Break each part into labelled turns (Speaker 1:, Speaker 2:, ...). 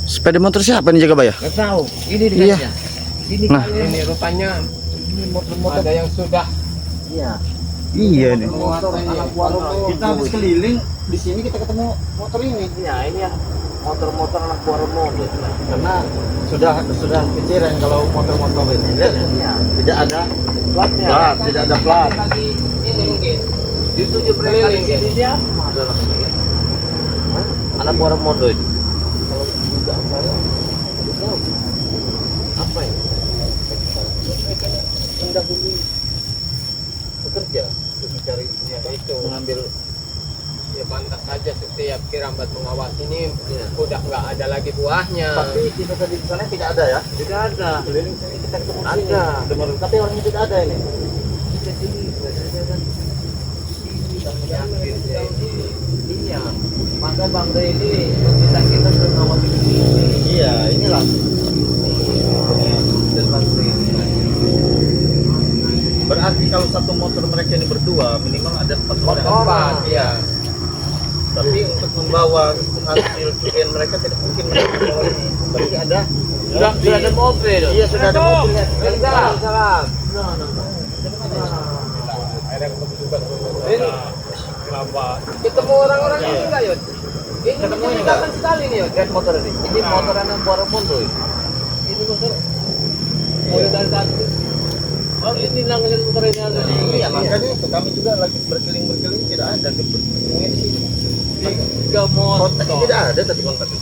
Speaker 1: Sepeda motor siapa nih Jagabaya?
Speaker 2: Nggak tahu. Ini
Speaker 1: Iya.
Speaker 2: dikasihnya. Ini
Speaker 1: Nah.
Speaker 2: ini rupanya ini motor-motor ada yang sudah.
Speaker 3: Iya.
Speaker 1: Iya nih.
Speaker 3: Motor anak warung. Kita habis keliling di sini kita ketemu motor ini.
Speaker 2: Iya, ini ya motor-motor anak warung mobil.
Speaker 3: Karena sudah keciran kalau motor-motor ini. Lihat ya.
Speaker 2: Iya.
Speaker 3: Tidak ada
Speaker 2: Platnya.
Speaker 3: plat, tidak ada plat.
Speaker 2: Lagi ini mungkin. Dituju mereka di sini dia adalah anak warung mobil. Kalau dugaan saya tidak tahu. Apa ini? Mendahului bekerja untuk mencari ya, itu
Speaker 3: Mengambil
Speaker 2: ya pantas saja setiap kirambat pengawas ini udah nggak ada lagi buahnya.
Speaker 3: tapi kita tadi di sana tidak ada ya.
Speaker 2: Tidak ada.
Speaker 3: Keliling sini kita ketemu
Speaker 2: Ada.
Speaker 3: sini. Dengar, tapi orangnya tidak ada ini.
Speaker 2: Kita sini kan iya. Maka Bang Rey ini kita sudah ngawasi di sini.
Speaker 3: Iya, inilah.
Speaker 2: Dan Bang Rey ini.
Speaker 3: Berarti kalau satu motor mereka ini berdua minimal ada 4 orang.
Speaker 2: Empat, iya.
Speaker 3: Tapi untuk membawa hasil cucian mereka tidak mungkin mereka bawa ini. Berarti ada
Speaker 2: Sudah ada mobil.
Speaker 3: Iya, sudah ada mobilnya.
Speaker 2: Salam. Ini ketemu orang-orang ini enggak, Yud? Ini mencurigakan sekali nih, Yud, lihat motor ini. Ini motor anak warung mobil. Ini motor. Mobil dari tadi. Oh, ini ngeliat motor ini ada.
Speaker 3: Iya, makanya itu kami juga lagi berkeliling tidak ada kepentingan di sini.
Speaker 2: Tiga motor.
Speaker 3: Kontaknya tidak ada tadi kontaknya.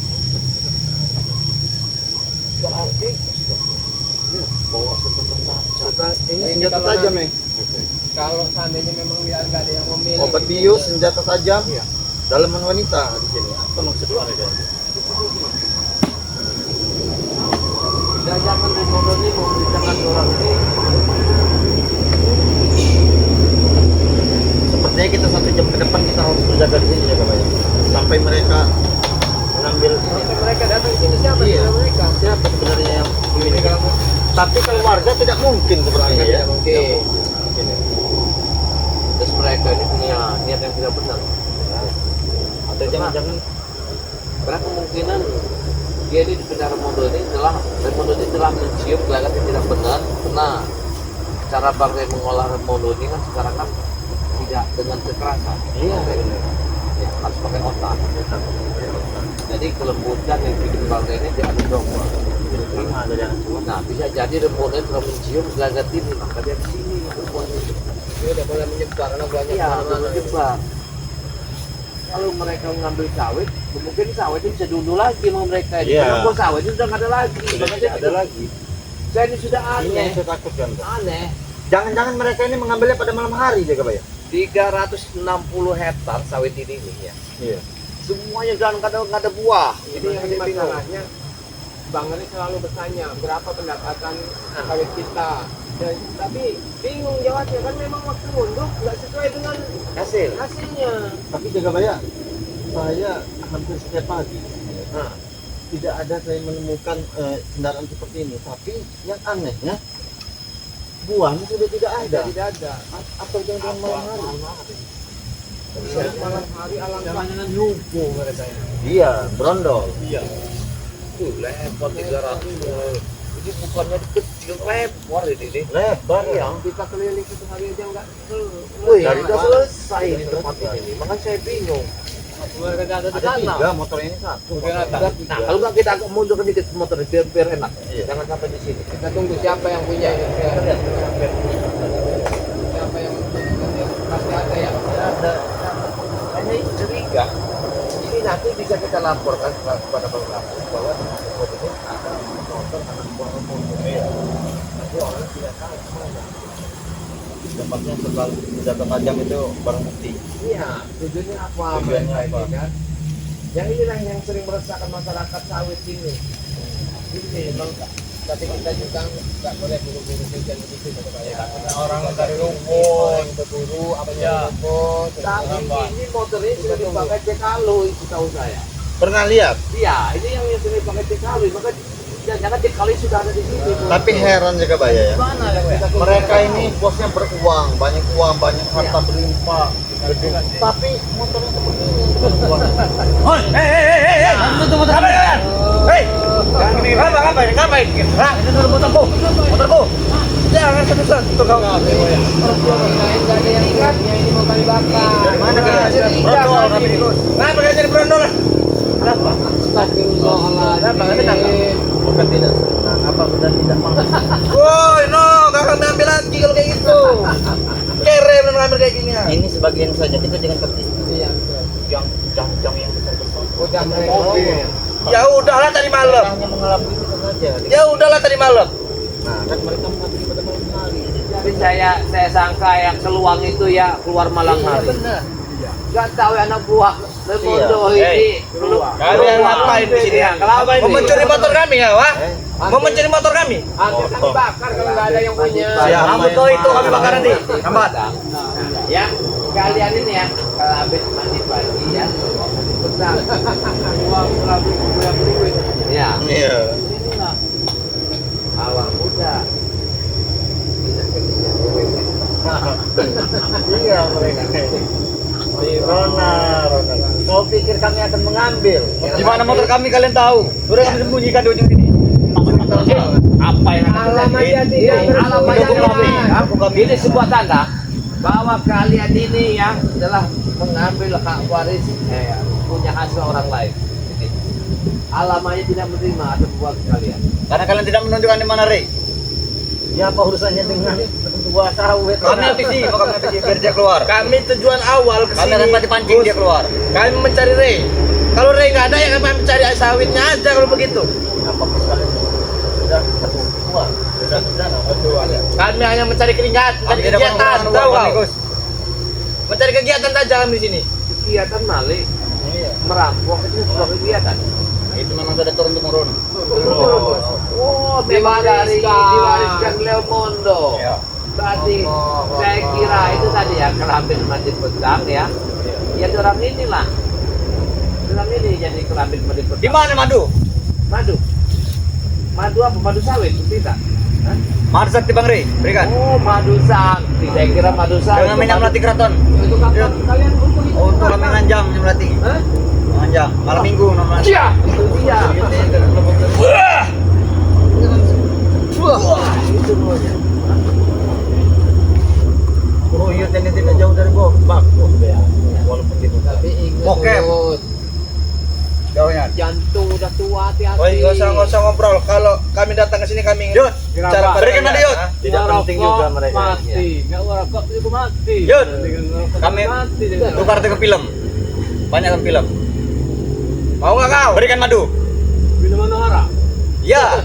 Speaker 2: Berarti bawa senjata.
Speaker 3: Ini senjata tajam nih.
Speaker 2: Kalau seandainya memang dia nggak ada yang memilih.
Speaker 3: Obat bius, senjata tajam,
Speaker 2: Iya.
Speaker 3: dalaman wanita di sini. Apa maksud mereka?
Speaker 2: Dan jangan di motor ini memberitakan orang ini.
Speaker 3: Sepertinya kita 1 jam ke depan kita harus berjaga di sini jaga banyak. Sampai mereka mengambil
Speaker 2: Sampai mereka datang ke sini siapa?
Speaker 3: Iya.
Speaker 2: Mereka.
Speaker 3: siapa sebenarnya yang memiliki.
Speaker 2: Kamu
Speaker 3: Tapi kalau warga tidak mungkin sepertinya ya.
Speaker 2: tidak mungkin. Terus mereka ini punya niat yang tidak benar.
Speaker 3: Atau jangan-jangan
Speaker 2: Karena kemungkinan dia ini di penjara mobil ini telah mencium gelagat yang tidak benar karena cara Bang Rey mengolah mobil ini kan sekarang kan tidak dengan kekerasan.
Speaker 3: Iya.
Speaker 2: Ya, harus pakai otak. Jadi kelembutan yang bikin Bang Rey ini diadu domba.
Speaker 3: terima ada yang
Speaker 2: Nah, bisa jadi remote telah mencium gelagat ini, maka dia ke sini rupanya. Dia udah mulai menyebar karena banyak udah menyebar. Kalau mereka mengambil sawit, mungkin sawitnya bisa diunduh lagi sama mereka.
Speaker 3: Iya.
Speaker 2: Kalau sawit itu sudah nggak ada lagi.
Speaker 3: sudah
Speaker 2: Makanya
Speaker 3: tidak ada lagi.
Speaker 2: saya ini sudah
Speaker 3: Ini
Speaker 2: aneh.
Speaker 3: yang saya takutkan.
Speaker 2: Aneh.
Speaker 3: Jangan-jangan mereka ini mengambilnya pada malam hari jaga bayar.
Speaker 2: 360 hektar sawit ini ya.
Speaker 3: Iya.
Speaker 2: Semuanya dan nggak ada buah. Ini yang masalahnya. Bang Rey selalu bertanya berapa pendapatan sawit kita. Tapi bingung jawabnya kan memang waktu untuk nggak sesuai dengan hasilnya.
Speaker 3: Tapi jaga bayar, saya hampir setiap pagi
Speaker 2: Nah,
Speaker 3: tidak ada saya menemukan kendaraan seperti ini. Tapi yang anehnya buahnya sudah tidak ada.
Speaker 2: tidak ada.
Speaker 3: Atau jangan malam hari.
Speaker 2: Malam hari alangkah lumpuh mereka ini.
Speaker 3: Iya, berondol.
Speaker 2: Iya. Tuh lebar 300. Ini bukannya kecil lebar ini.
Speaker 3: Lebar ya.
Speaker 2: Yang kita keliling satu hari aja nggak
Speaker 3: Wih,
Speaker 2: dari udah
Speaker 3: mana?
Speaker 2: selesai ini tempat ini. Makanya saya bingung. Mereka ada di
Speaker 3: Ada
Speaker 2: sana.
Speaker 3: 3, motor ini 1.
Speaker 2: Nah, kalau nggak kita agak mundur sedikit motor biar enak.
Speaker 3: Iya.
Speaker 2: Jangan sampai di sini. Kita tunggu siapa yang punya. Siapa yang pasti ada yang
Speaker 3: Ada.
Speaker 2: hanya curiga. Ini nanti bisa kita laporkan kepada pelaku bahwa di tempat ini ada motor anak buah motor. Tapi orang tidak tahu mana.
Speaker 3: Tempatnya setelah senjata tajam itu barang bukti.
Speaker 2: Iya, tujuannya apa?
Speaker 3: Tujuannya
Speaker 2: mereka
Speaker 3: apa?
Speaker 2: ini kan? Yang inilah yang sering meresahkan masyarakat sawit ini. Ini memang tapi kita juga nggak boleh buru-buru hujan begitu ya.
Speaker 3: Orang dari rumput.
Speaker 2: Yang berburu apa yang rumput. Tapi ini motor ini sudah dipakai Cekalo itu tahu saya.
Speaker 3: Pernah lihat?
Speaker 2: Iya, ini yang sering dipakai Cekalo, maka jangan Cekalo sudah ada di sini.
Speaker 3: Tapi heran juga Baya ya.
Speaker 2: Mana yang kita
Speaker 3: Mereka ini bosnya beruang, banyak harta berlimpah, gedung. Tapi motornya seperti ini.
Speaker 1: Hei, tunggu motor. Hei,
Speaker 3: nih. Ngapain? Hah? Itu dulu motorku. Jangan sebesar tuh kau.
Speaker 2: Kirain nggak ada yang ingatnya, ini mau kali bakar.
Speaker 3: Dari mana kan? Brondol kami ikut. Kenapa kalian jadi brondol? Kenapa?
Speaker 2: Astagfirullahaladzim.
Speaker 3: Kenapa? Tenang. Bukan tidak senang. Apa sudah tidak mau? Woi, no, gak akan ambil lagi kalau kayak gitu. Kere belum ngambil kayak gini. Ini sebagian saja, kita jangan seperti
Speaker 2: Iya, betul.
Speaker 3: jam yang besar-besar.
Speaker 2: Udah mobil.
Speaker 3: Ya udahlah tadi malam. Hanya mengalami kita saja. Ya udahlah tadi malam. Nah, kan mereka mengabdi pada malam hari.
Speaker 2: Tapi saya sangka yang keluar itu ya keluar malam hari.
Speaker 3: Benar.
Speaker 2: Gak tahu anak buah Lemondo ini.
Speaker 3: Kalian ngapain di sini? Mau mencuri motor kami ya, wah? Mau mencuri motor kami?
Speaker 2: Hampir kami bakar kalau nggak ada yang punya.
Speaker 3: Siap. Kamu tahu itu kami bakar nanti. Hambat.
Speaker 2: Ya, kalian ini ya kalau habis mandi pagi ya, petang. Uang berapa? Ya.
Speaker 3: Iya.
Speaker 2: Inilah awal muda.
Speaker 3: Iya mereka. Rona. Kau pikir kami akan mengambil? Di mana motor kami kalian tahu? Sudah kami sembunyikan di ujung sini.
Speaker 2: Apa yang alamatnya ini sebuah tanda bahwa kalian ini ya telah mengambil hak waris punya hasil orang lain. Jadi, alamatnya tidak menerima atas buat kalian.
Speaker 3: Karena kalian tidak menunjukkan di mana Rey. Ya apa urusannya dengan dua sawit? Kami habisi, biar dia keluar. Kami tujuan awal ke sini. Kami akan pancing dia keluar. Kami mencari Rey. Kalau Rey nggak ada ya kami mencari sawitnya aja kalau begitu. Apa kalian sudah satu keluar? Sudah. Kami hanya mencari keringat, mencari kegiatan, tahu kau? Mencari kegiatan saja kami di sini.
Speaker 2: Kegiatan maling, merampok itu sebuah kegiatan.
Speaker 3: Itu memang sudah turun temurun.
Speaker 2: Oh, memang diwariskan Lemondo.
Speaker 3: Ya.
Speaker 2: Berarti saya kira itu tadi ya Kelambin Mandi Petang ya. Ya orang inilah. Orang ini jadi Kelambin Mandi Petang.
Speaker 3: Di mana Madu?
Speaker 2: Madu. Madu apa? Madu sawit? Tidak. Hah?
Speaker 3: Madu sakti Bang Rey, berikan.
Speaker 2: Oh, madu sakti. Saya kira madu sawit.
Speaker 3: Dengan minyak melati keraton.
Speaker 2: Itu kapan kalian kumpul itu?
Speaker 3: Oh, untuk kami nganjam minyak melati.
Speaker 2: Hah?
Speaker 3: Nganjam, malam minggu namanya.
Speaker 2: Iya, itu dia. Wah, itu namanya.
Speaker 3: Oh iya, ini tidak jauh dari gua. Bagus ya. Walaupun gitu.
Speaker 2: Tapi ingat
Speaker 3: Oke.
Speaker 2: Lut,
Speaker 3: Jauhnya.
Speaker 2: jantung udah tua, hati-hati.
Speaker 3: Oh, nggak usah ngobrol. Kalau kami datang ke sini kami ingin cara berikan Madu Yud. Tidak penting juga mereka.
Speaker 2: Mati, nggak ngerokok itu mati.
Speaker 3: Yud,
Speaker 2: Kami
Speaker 3: kami
Speaker 2: mati.
Speaker 3: tukar ke film. Banyak kan film. Mau nggak kau? Berikan madu.
Speaker 2: Minuman hara.
Speaker 3: Ya.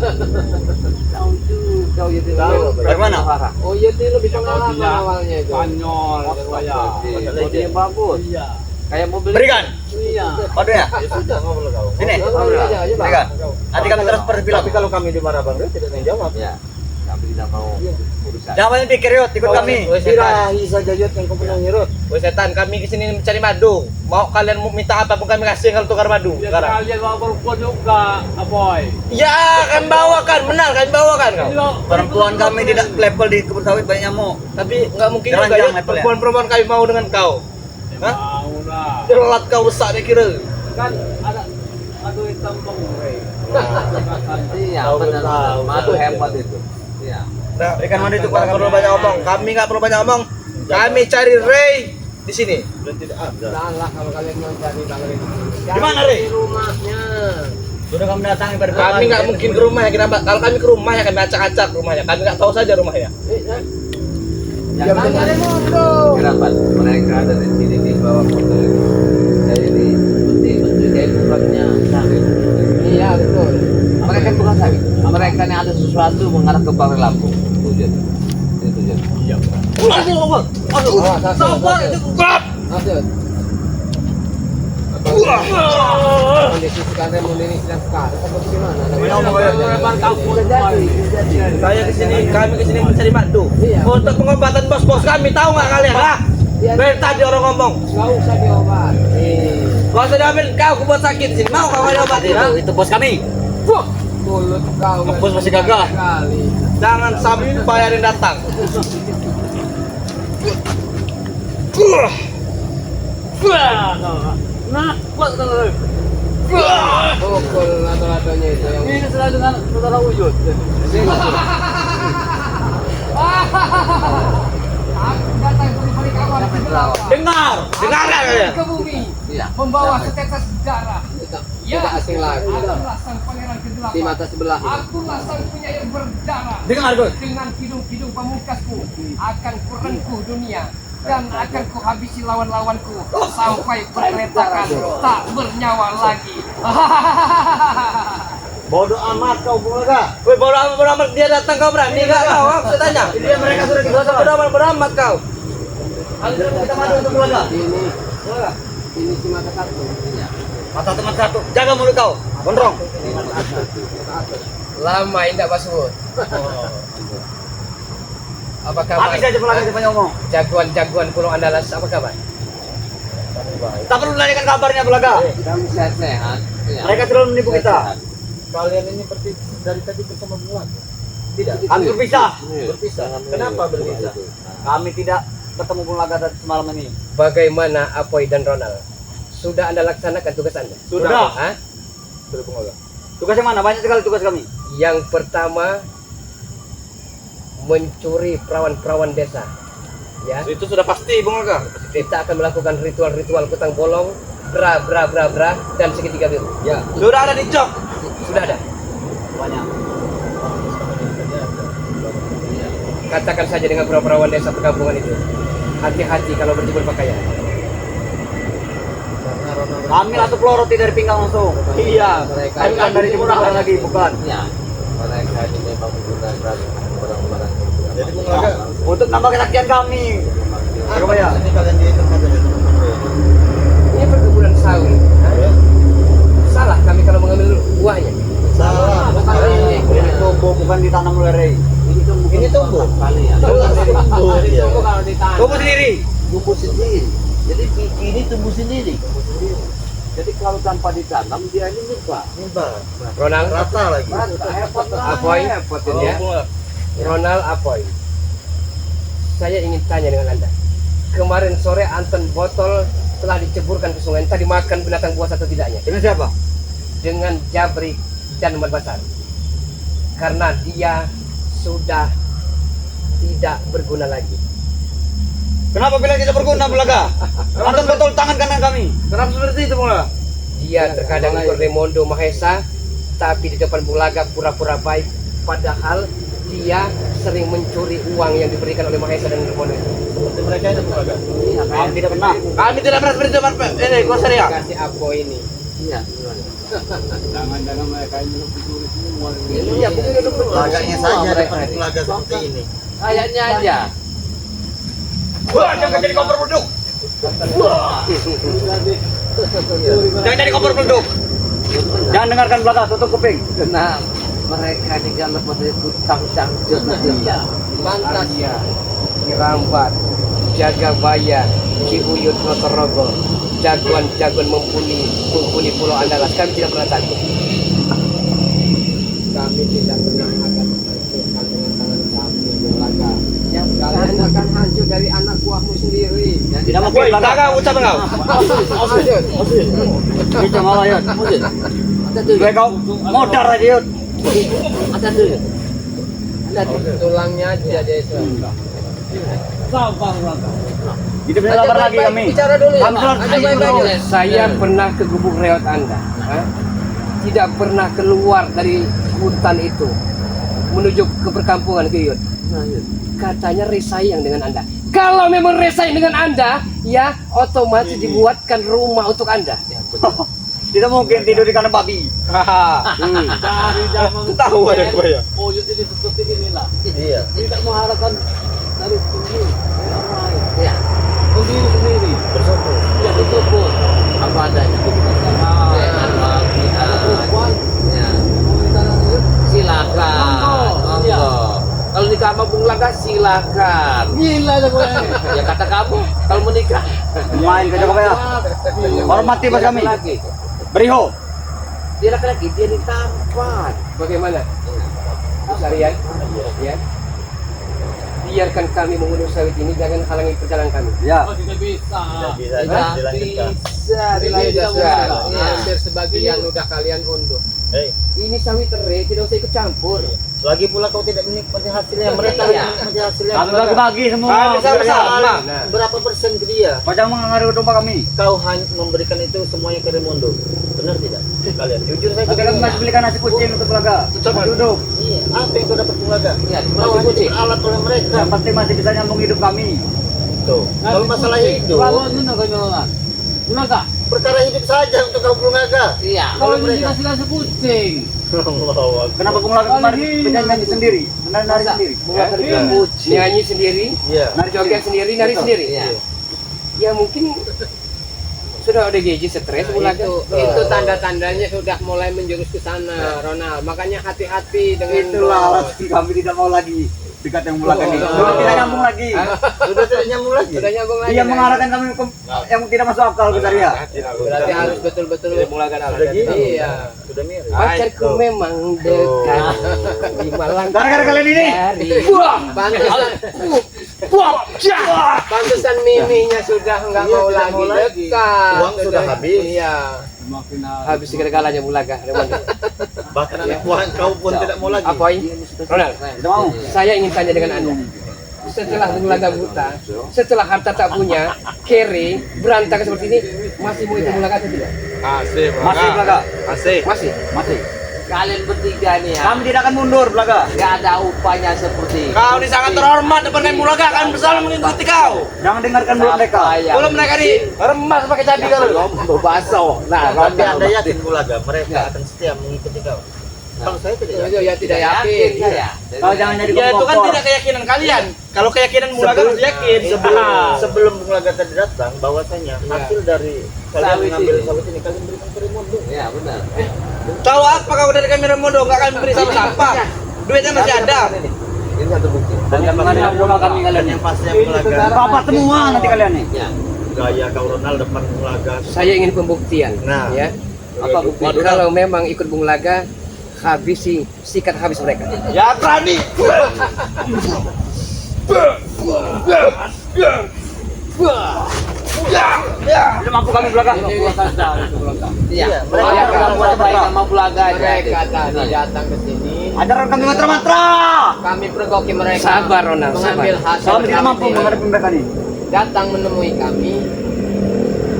Speaker 2: Tahu juga itu.
Speaker 3: Dari mana?
Speaker 2: Oh iya itu lebih pengalaman awalnya itu.
Speaker 4: Spanyol,
Speaker 2: Oh dia bagus.
Speaker 4: Iya.
Speaker 2: Kayak mobil.
Speaker 3: Berikan.
Speaker 4: Iya.
Speaker 3: Madunya.
Speaker 4: Sudah ngobrol kau.
Speaker 3: Sini.
Speaker 2: Aja,
Speaker 3: Berikan. Nanti kami terus pergi film.
Speaker 4: Tapi kalau kami di mana Bang Rey tidak ada yang jawab.
Speaker 2: Ya. Kami tidak mau urusan.
Speaker 3: Jangan banyak pikir Yud, ikut kami.
Speaker 4: Birahi saja Yud yang kau pernah nyerut.
Speaker 3: Woi setan, kami kesini mencari madu. Mau kalian mau minta apa pun kami kasih kalau tukar madu.
Speaker 4: Ya
Speaker 3: Sekarang.
Speaker 4: kalian bawa perempuan juga, Aboy.
Speaker 3: Ya, kami bawakan, benar kami bawakan kau. Perempuan kami tidak level di kebun sawit banyak nyamuk. Tapi nggak mungkin juga ya perempuan-perempuan kami mau dengan kau. Hah?
Speaker 4: Mau lah.
Speaker 3: Jelat kau besar dia kira.
Speaker 4: Kan ada aduh hitam Bang Rey.
Speaker 2: Iya, benar. Madu hebat itu. Iya.
Speaker 3: Nah, berikan madu itu kepada perlu banyak omong. Kami nggak perlu banyak omong. Kami cari Rey di sini.
Speaker 4: Sudah tidak ada.
Speaker 2: Janganlah kalau kalian mau cari Bang Rey.
Speaker 3: Di mana, Rey?
Speaker 2: Di rumahnya.
Speaker 3: Sudah kami datangi pada kami nggak mungkin ke rumahnya. Kalau kami ke rumahnya kami acak-acak rumahnya. Kami nggak tahu saja rumahnya.
Speaker 2: Jangan ada moto. Kenapa? Mereka ada di sini di bawah motor. Saya ini betul bukannya sawit. Iya betul. Mereka bukan sawit. Mereka ini ada sesuatu mengarah ke Bang Lampung. Tujuan. Ini tujuan.
Speaker 4: Iya.
Speaker 2: Aduh, sabar itu kuat. Aduh. Kondisi sekarang ini sedang sekali. Apa gimana?
Speaker 3: Saya di sini, kami ke sini mencari madu.
Speaker 2: Iya.
Speaker 3: Untuk pengobatan bos-bos kami, tahu nggak kalian? Hah?
Speaker 2: Iya.
Speaker 3: Dari tadi orang ngomong.
Speaker 2: Nggak usah diobati.
Speaker 3: Gak usah diambil, kau buat sakit di sini. Mau kau diobatin? Itu bos kami.
Speaker 2: Wah, mulut kau.
Speaker 3: Bos masih gagah.
Speaker 2: Sekali.
Speaker 3: Jangan sampai ada yang datang.
Speaker 4: Nah, kuat Bang Rey.
Speaker 2: Pukul lato-latonya itu yang
Speaker 3: Ini selalu dengan saudara wujud.
Speaker 5: Aku datang dari balik awan ke gelap.
Speaker 3: Dengarkan ya.
Speaker 5: Ke bumi,
Speaker 2: Iya.
Speaker 5: membawa setetes darah.
Speaker 2: tidak asing lagi
Speaker 5: Akulah sang pangeran ke-8.
Speaker 2: di mata sebelah.
Speaker 5: Akulah sang penyair berdarah.
Speaker 3: Dengar, Gus.
Speaker 5: Dengan hidung-hidung pamungkasku akan kurengkuh dunia dan akan kuhabisi lawan-lawanku sampai berletakan tak bernyawa lagi.
Speaker 3: Bodoh amat kau Bulaga. Woi, bodoh amat dia datang kau berani enggak kau? Aku tanya. Dia mereka sudah dibawa bodoh amat kau. Kita maju untuk Bulaga.
Speaker 2: Ini si mata satu. Iya.
Speaker 3: Mata teman satu. Jaga mulut kau. Gondrong.
Speaker 2: Lama indah Basud. Apa kabar?
Speaker 3: Habis aja Bulaga siapa ngomong.
Speaker 2: Jagoan-jagoan Pulau Andalas apa kabar?
Speaker 3: Tak perlu menanyakan kabarnya Bulaga.
Speaker 2: Kami sehat-sehat. Iya.
Speaker 3: Mereka terlalu menipu kita.
Speaker 4: Kalian ini dari tadi bersama bulan? Tidak.
Speaker 3: Kami berpisah.
Speaker 4: Berpisah. Kenapa berpisah?
Speaker 3: Kami tidak ketemu Bulaga dari semalam ini.
Speaker 2: Bagaimana Apoy dan Ronald? Sudah Anda laksanakan tugas Anda?
Speaker 3: Sudah.
Speaker 2: Hah?
Speaker 4: Sudah pengolah.
Speaker 3: Tugas yang mana? Banyak sekali tugas kami.
Speaker 2: Yang pertama mencuri perawan-perawan desa. Ya.
Speaker 3: Itu sudah pasti Bulaga.
Speaker 2: Kita akan melakukan ritual-ritual kutang bolong, bra dan segitiga biru.
Speaker 3: Ya. Sudah ada di jok.
Speaker 2: Sudah ada.
Speaker 3: Banyak.
Speaker 2: Katakan saja dengan perawan-perawan desa perkampungan itu. Hati-hati kalau berjemur pakaian.
Speaker 3: Kami langsung peloroti dari pinggang langsung. Iya. Kami kan dari jemur lagi, bukan.
Speaker 2: Ya. Mereka ini memang menggunakan barang-barang.
Speaker 4: Jadi Bulaga,
Speaker 3: Untuk nambah kesaksian kami. Surabaya.
Speaker 4: ini kalian di tempat ini.
Speaker 2: Ini perkebunan sawit. Hah? Salah kami kalau mengambil buahnya.
Speaker 4: Salah.
Speaker 3: Ini tumbuh bukan ditanam oleh Rey.
Speaker 4: Ini tumbuh.
Speaker 2: Tumbuh
Speaker 4: Iya.
Speaker 2: kalau ditanam.
Speaker 3: Tumbuh sendiri.
Speaker 4: Tumbuh sendiri. Jadi biji ini tumbuh sendiri. Jadi kalau tanpa ditanam dia ini nyebar.
Speaker 2: Ronald,
Speaker 4: Rata lagi.
Speaker 2: Apoy, ya. Ronald Apoy. Saya ingin tanya dengan Anda. Kemarin sore Anton botol telah diceburkan ke sungai. Entah dimakan binatang buas atau tidaknya.
Speaker 3: Dengan siapa?
Speaker 2: Dengan Jabrik dan Muhammad Basar. Karena dia sudah tidak berguna lagi.
Speaker 3: Kenapa bilang tidak berguna Bulaga? Anton botol tangan kanan kami. Kenapa seperti itu Bulaga?
Speaker 2: Dia terkadang ikut Remondo Mahesa, tapi di depan Bulaga pura-pura baik. Padahal dia sering mencuri uang yang diberikan oleh Mahesa dan Remondo itu.
Speaker 4: Seperti mereka itu Bulaga.
Speaker 3: Kami tidak pernah. Kami tidak pernah seperti itu. Ini kuasa ya.
Speaker 2: Kasih Apoy ini. Iya.
Speaker 4: Jangan-jangan mereka ini mencuri semua.
Speaker 2: Iya, bukan untuk
Speaker 4: Laganya saja depan Bulaga seperti ini.
Speaker 2: kayaknya aja.
Speaker 3: Wah, jangan jadi kompor produk. Jangan jadi kompor produk. Jangan dengarkan Bulaga, tutup kuping.
Speaker 2: Nah, mereka juga lepas dari tutang cangcut. Iya. Pantas ya. Kirambat, Jagabaya, Cibuyut, Notorogo, jagoan-jagoan mumpuni Pulau Andalas. Kami tidak pernah takut. Kami tidak pernah akan menghancurkan dengan tangan kami, Bulaga. Yang kalian akan hancur dari anak buahmu sendiri.
Speaker 3: Tidak mungkin Bulaga, ucap engkau. Kita malah ya. Gue kau modar aja yuk.
Speaker 2: Ada dulu. Ada tulangnya aja dia itu.
Speaker 3: Itu bisa kabar lagi kami.
Speaker 2: Bicara dulu ya.
Speaker 3: Kami harus
Speaker 2: Saya pernah ke gubuk reot Anda. Tidak pernah keluar dari hutan itu menuju ke perkampungan Kiyut. Katanya resayang dengan Anda. Kalau memang resayang dengan Anda, ya otomatis dibuatkan rumah untuk Anda.
Speaker 3: Tidak mungkin tidur di kandang babi.
Speaker 4: Dari zaman
Speaker 3: Tahu ada gue ya.
Speaker 4: oh jadi seperti inilah.
Speaker 3: Iya.
Speaker 4: Tidak mengharapkan dari sini orang lain.
Speaker 2: Ya.
Speaker 4: Sendiri.
Speaker 3: Bersyukur.
Speaker 4: Ya betul.
Speaker 2: Apa adanya.
Speaker 4: Ada perempuan.
Speaker 2: Ya.
Speaker 4: Mau minta lanjut?
Speaker 2: Silakan.
Speaker 4: Iya.
Speaker 2: Kalau nikah sama Bung Laga silakan.
Speaker 4: Gila dah gue.
Speaker 2: Ya kata kamu kalau menikah.
Speaker 3: Main ke coba ya. Hormati bos kami.
Speaker 2: Laki.
Speaker 3: Beriho.
Speaker 2: Dia laki-laki, dia ditampar. Bagaimana? Sarian? Ya.
Speaker 5: biarkan kami mengunduh sawit ini, jangan halangi perjalanan kami.
Speaker 3: Ya.
Speaker 4: Tidak bisa.
Speaker 1: Bisa dilanjutkan.
Speaker 2: Bisa hampir sebagian udah kalian unduh.
Speaker 5: Ini sawit tere, tidak usah ikut campur.
Speaker 1: Lagi pula kau tidak menikmati hasilnya, mereka yang menikmati hasilnya.
Speaker 3: Kami bagi-bagi semua.
Speaker 1: Kami
Speaker 3: sama.
Speaker 1: Berapa persen ke dia?
Speaker 3: Pajang mengaruhi domba kami.
Speaker 1: Kau hanya memberikan itu semuanya ke Raimundo. Benar tidak? Kalian jujur saja.
Speaker 3: Tapi kami masih belikan nasi kucing untuk Bulaga. Duduk.
Speaker 1: Iya. Apa yang kau dapat Bulaga?
Speaker 5: Iya,
Speaker 1: Kau hanya diperalat oleh mereka.
Speaker 3: Yang penting masih bisa nyambung hidup kami.
Speaker 1: Tuh. Kalau masalah hidup, perkara hidup saja untuk kau Bulaga.
Speaker 5: Iya.
Speaker 1: Kalau mereka
Speaker 4: Nasi kucing.
Speaker 3: Kenapa Bulaga kemarin penyanyi sendiri? Menari sendiri.
Speaker 5: Nyanyi sendiri,
Speaker 1: Iya.
Speaker 5: joget sendiri, nari sendiri. Ya mungkin sudah ada gaji stres Bulaga.
Speaker 2: Itu tanda-tandanya sudah mulai menjurus ke sana, Ronald. Makanya hati-hati dengan
Speaker 3: Itulah alasan kami tidak mau lagi dekat yang Bulaga ini. Sudah tidak nyambung lagi.
Speaker 1: Sudah tidak nyambung lagi.
Speaker 2: Sudah nyambung lagi.
Speaker 3: Dia mengarahkan kami ke yang tidak masuk akal besar ya.
Speaker 2: Berarti harus betul-betul
Speaker 1: Sudah gini.
Speaker 2: Iya.
Speaker 1: Sudah mirip.
Speaker 5: Pacarku memang dekat di Malang.
Speaker 3: Gara-gara kalian ini.
Speaker 2: Pantesan miminya sudah nggak
Speaker 1: Iya,
Speaker 2: mau
Speaker 1: tidak
Speaker 2: lagi
Speaker 1: mau lagi.
Speaker 2: dekat.
Speaker 1: Uang sudah habis.
Speaker 2: Iya.
Speaker 5: Habis segala-galanya Bulaga.
Speaker 1: Bahkan anak buah kau pun tidak mau lagi.
Speaker 5: Apa ini? Ronald,
Speaker 3: Tidak mau.
Speaker 5: saya ingin tanya dengan Anda. Setelah Bulaga buta, setelah harta tak punya, kere, berantakan seperti ini, masih mau ikut Bulaga atau tidak?
Speaker 3: Masih Bulaga.
Speaker 5: Masih.
Speaker 3: Masih.
Speaker 4: Kalian bertiga nih ya.
Speaker 3: Kami tidak akan mundur Bulaga.
Speaker 4: Gak ada upahnya seperti
Speaker 3: Kau ini sangat terhormat depan kami Bulaga, kami bersama mengikuti kau. Jangan dengarkan mulut mereka.
Speaker 4: Belum
Speaker 3: mereka di remas pakai cabai kalau.
Speaker 4: baso. Nah,
Speaker 1: Tapi anda yakin Bulaga mereka akan setia mengikuti kau? Kalau saya tidak yakin.
Speaker 2: Ya tidak yakin.
Speaker 4: Ya.
Speaker 3: Kau jangan jadi
Speaker 6: Ya itu kan
Speaker 3: kompor.
Speaker 6: tidak keyakinan kalian. Kalau keyakinan Bulaga harus yakin.
Speaker 1: Sebelum Bulaga tadi datang, bahwasanya hasil dari kalian
Speaker 4: Sawit
Speaker 1: mengambil
Speaker 4: ini.
Speaker 1: sawit ini kalian berikan ke Raimundo.
Speaker 4: Ya, benar.
Speaker 6: Tahu apa kau dari kamera modo? Enggak akan beri sama sampah. Duitnya masih ada.
Speaker 4: Ini satu bukti.
Speaker 3: Dan yang mengenai rumah kami
Speaker 1: Dan
Speaker 3: kalian
Speaker 1: yang
Speaker 3: ini.
Speaker 1: pasti Bulaga
Speaker 3: Apa semua nanti kalian nih.
Speaker 4: Ya.
Speaker 1: gaya kau Ronald depan Bulaga.
Speaker 5: Saya ingin pembuktian.
Speaker 1: Nah.
Speaker 5: Ya.
Speaker 4: Apa bukti?
Speaker 5: Kalau memang ikut Bulaga, habisi, sikat habis mereka.
Speaker 6: Ya berani.
Speaker 3: Tidak mampu kami Bulaga.
Speaker 4: Iya.
Speaker 1: mereka
Speaker 4: Mereka
Speaker 1: akan
Speaker 4: buat baik sama Bulaga aja.
Speaker 2: Mereka tadi datang ke sini,
Speaker 3: Ajarkan kami mantra-mantra.
Speaker 2: kami pergoki mereka.
Speaker 5: Sabar Ronald,
Speaker 2: Mengambil
Speaker 5: sabar.
Speaker 2: hasil
Speaker 3: Kami tidak mampu
Speaker 2: kami.
Speaker 3: menghadapi mereka nih.
Speaker 2: Datang menemui kami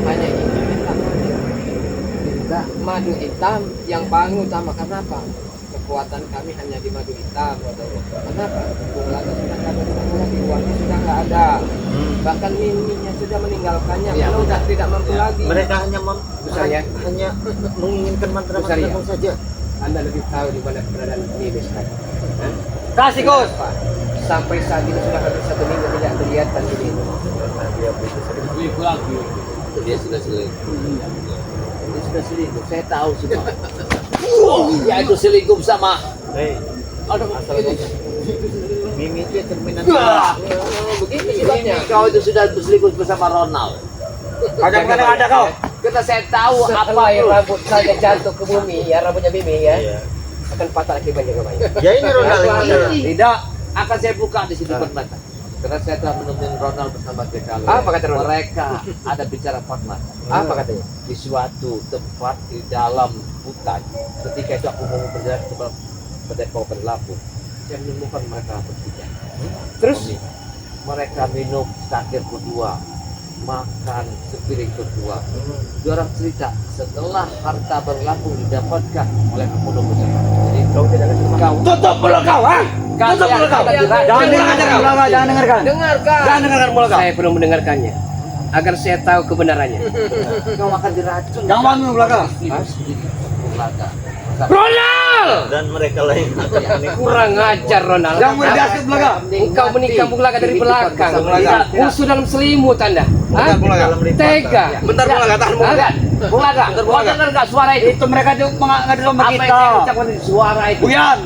Speaker 2: hanya ingin minta madu hitam yang paling utama. Karena apa? Kekuatan kami hanya di madu hitam. Kenapa? Bulaga sudah kagak ketemu lagi, uangnya sudah nggak ada. Bahkan miminya sudah meninggalkannya.
Speaker 4: Ya,
Speaker 2: Karena udah tidak mampu lagi.
Speaker 1: Mereka hanya
Speaker 5: Besar ya?
Speaker 1: hanya menginginkan mantra-mantra
Speaker 5: Besar ya?
Speaker 1: kau saja.
Speaker 5: Anda lebih tahu di mana keberadaan Mimi sekarang.
Speaker 3: Kasih Kus.
Speaker 5: Pak, sampai saat ini sudah hampir 1 minggu tidak kelihatan di sini.
Speaker 4: Dia sudah selingkuh. Dia sudah selingkuh. Saya tahu semua. Ya itu selingkuh sama.
Speaker 1: Hei,
Speaker 4: Aduh, ini.
Speaker 1: Mimi itu cerminan.
Speaker 2: Begitu
Speaker 4: Ini
Speaker 2: sifatnya.
Speaker 4: kau itu sudah berselingkuh bersama Ronald.
Speaker 3: Ada kau.
Speaker 4: Kita saya tahu apa
Speaker 5: Setelah
Speaker 4: itu.
Speaker 5: rambut saya jatuh ke bumi, ya rambutnya Mimi ya,
Speaker 1: Iya.
Speaker 5: akan patah akibatnya ke bayi.
Speaker 1: Ya ini Ronald yang ada.
Speaker 4: Tidak akan saya buka di sini mata. Karena saya telah menemukan Ronald bersama Kekal.
Speaker 5: Apa kata Ronald?
Speaker 4: Mereka ada bicara empat mata.
Speaker 5: Apa katanya?
Speaker 4: Di suatu tempat di dalam hutan. Ketika itu aku mau berjalan ke Padepokan Lampung, saya menemukan mereka bertiga.
Speaker 5: Terus
Speaker 4: Mereka minum cangkir kedua, makan sepiring kedua. Dia orang cerita setelah harta berlaku didapatkan oleh Kemudian bersama. Jadi kau tidak akan kau.
Speaker 6: Tutup mulut kau, ha? Tutup mulut kau.
Speaker 3: Jangan dengarkan Bulaga, jangan dengarkan.
Speaker 2: Dengarkan.
Speaker 6: Jangan dengarkan mulut kau.
Speaker 5: saya perlu mendengarkannya agar saya tahu kebenarannya.
Speaker 4: Kau akan diracun.
Speaker 3: Jangan bangun Bulaga.
Speaker 4: Bulaga.
Speaker 5: Ronald!
Speaker 1: Dan mereka lain akan menikmati.
Speaker 5: Kurang ajar Ronald.
Speaker 3: Jangan mau diasuh Bulaga.
Speaker 5: Engkau menikah Bulaga dari belakang. Musuh dalam selimut Anda. Hah?
Speaker 1: Dalam limpatan.
Speaker 5: Tega.
Speaker 6: Bentar Bulaga, tahan Bulaga.
Speaker 4: Bulaga. Kau dengar nggak suara itu?
Speaker 3: Itu mereka juga mengadu domba
Speaker 4: Apa yang
Speaker 3: kita.
Speaker 4: saya ucapkan di suara itu?
Speaker 3: Buyan.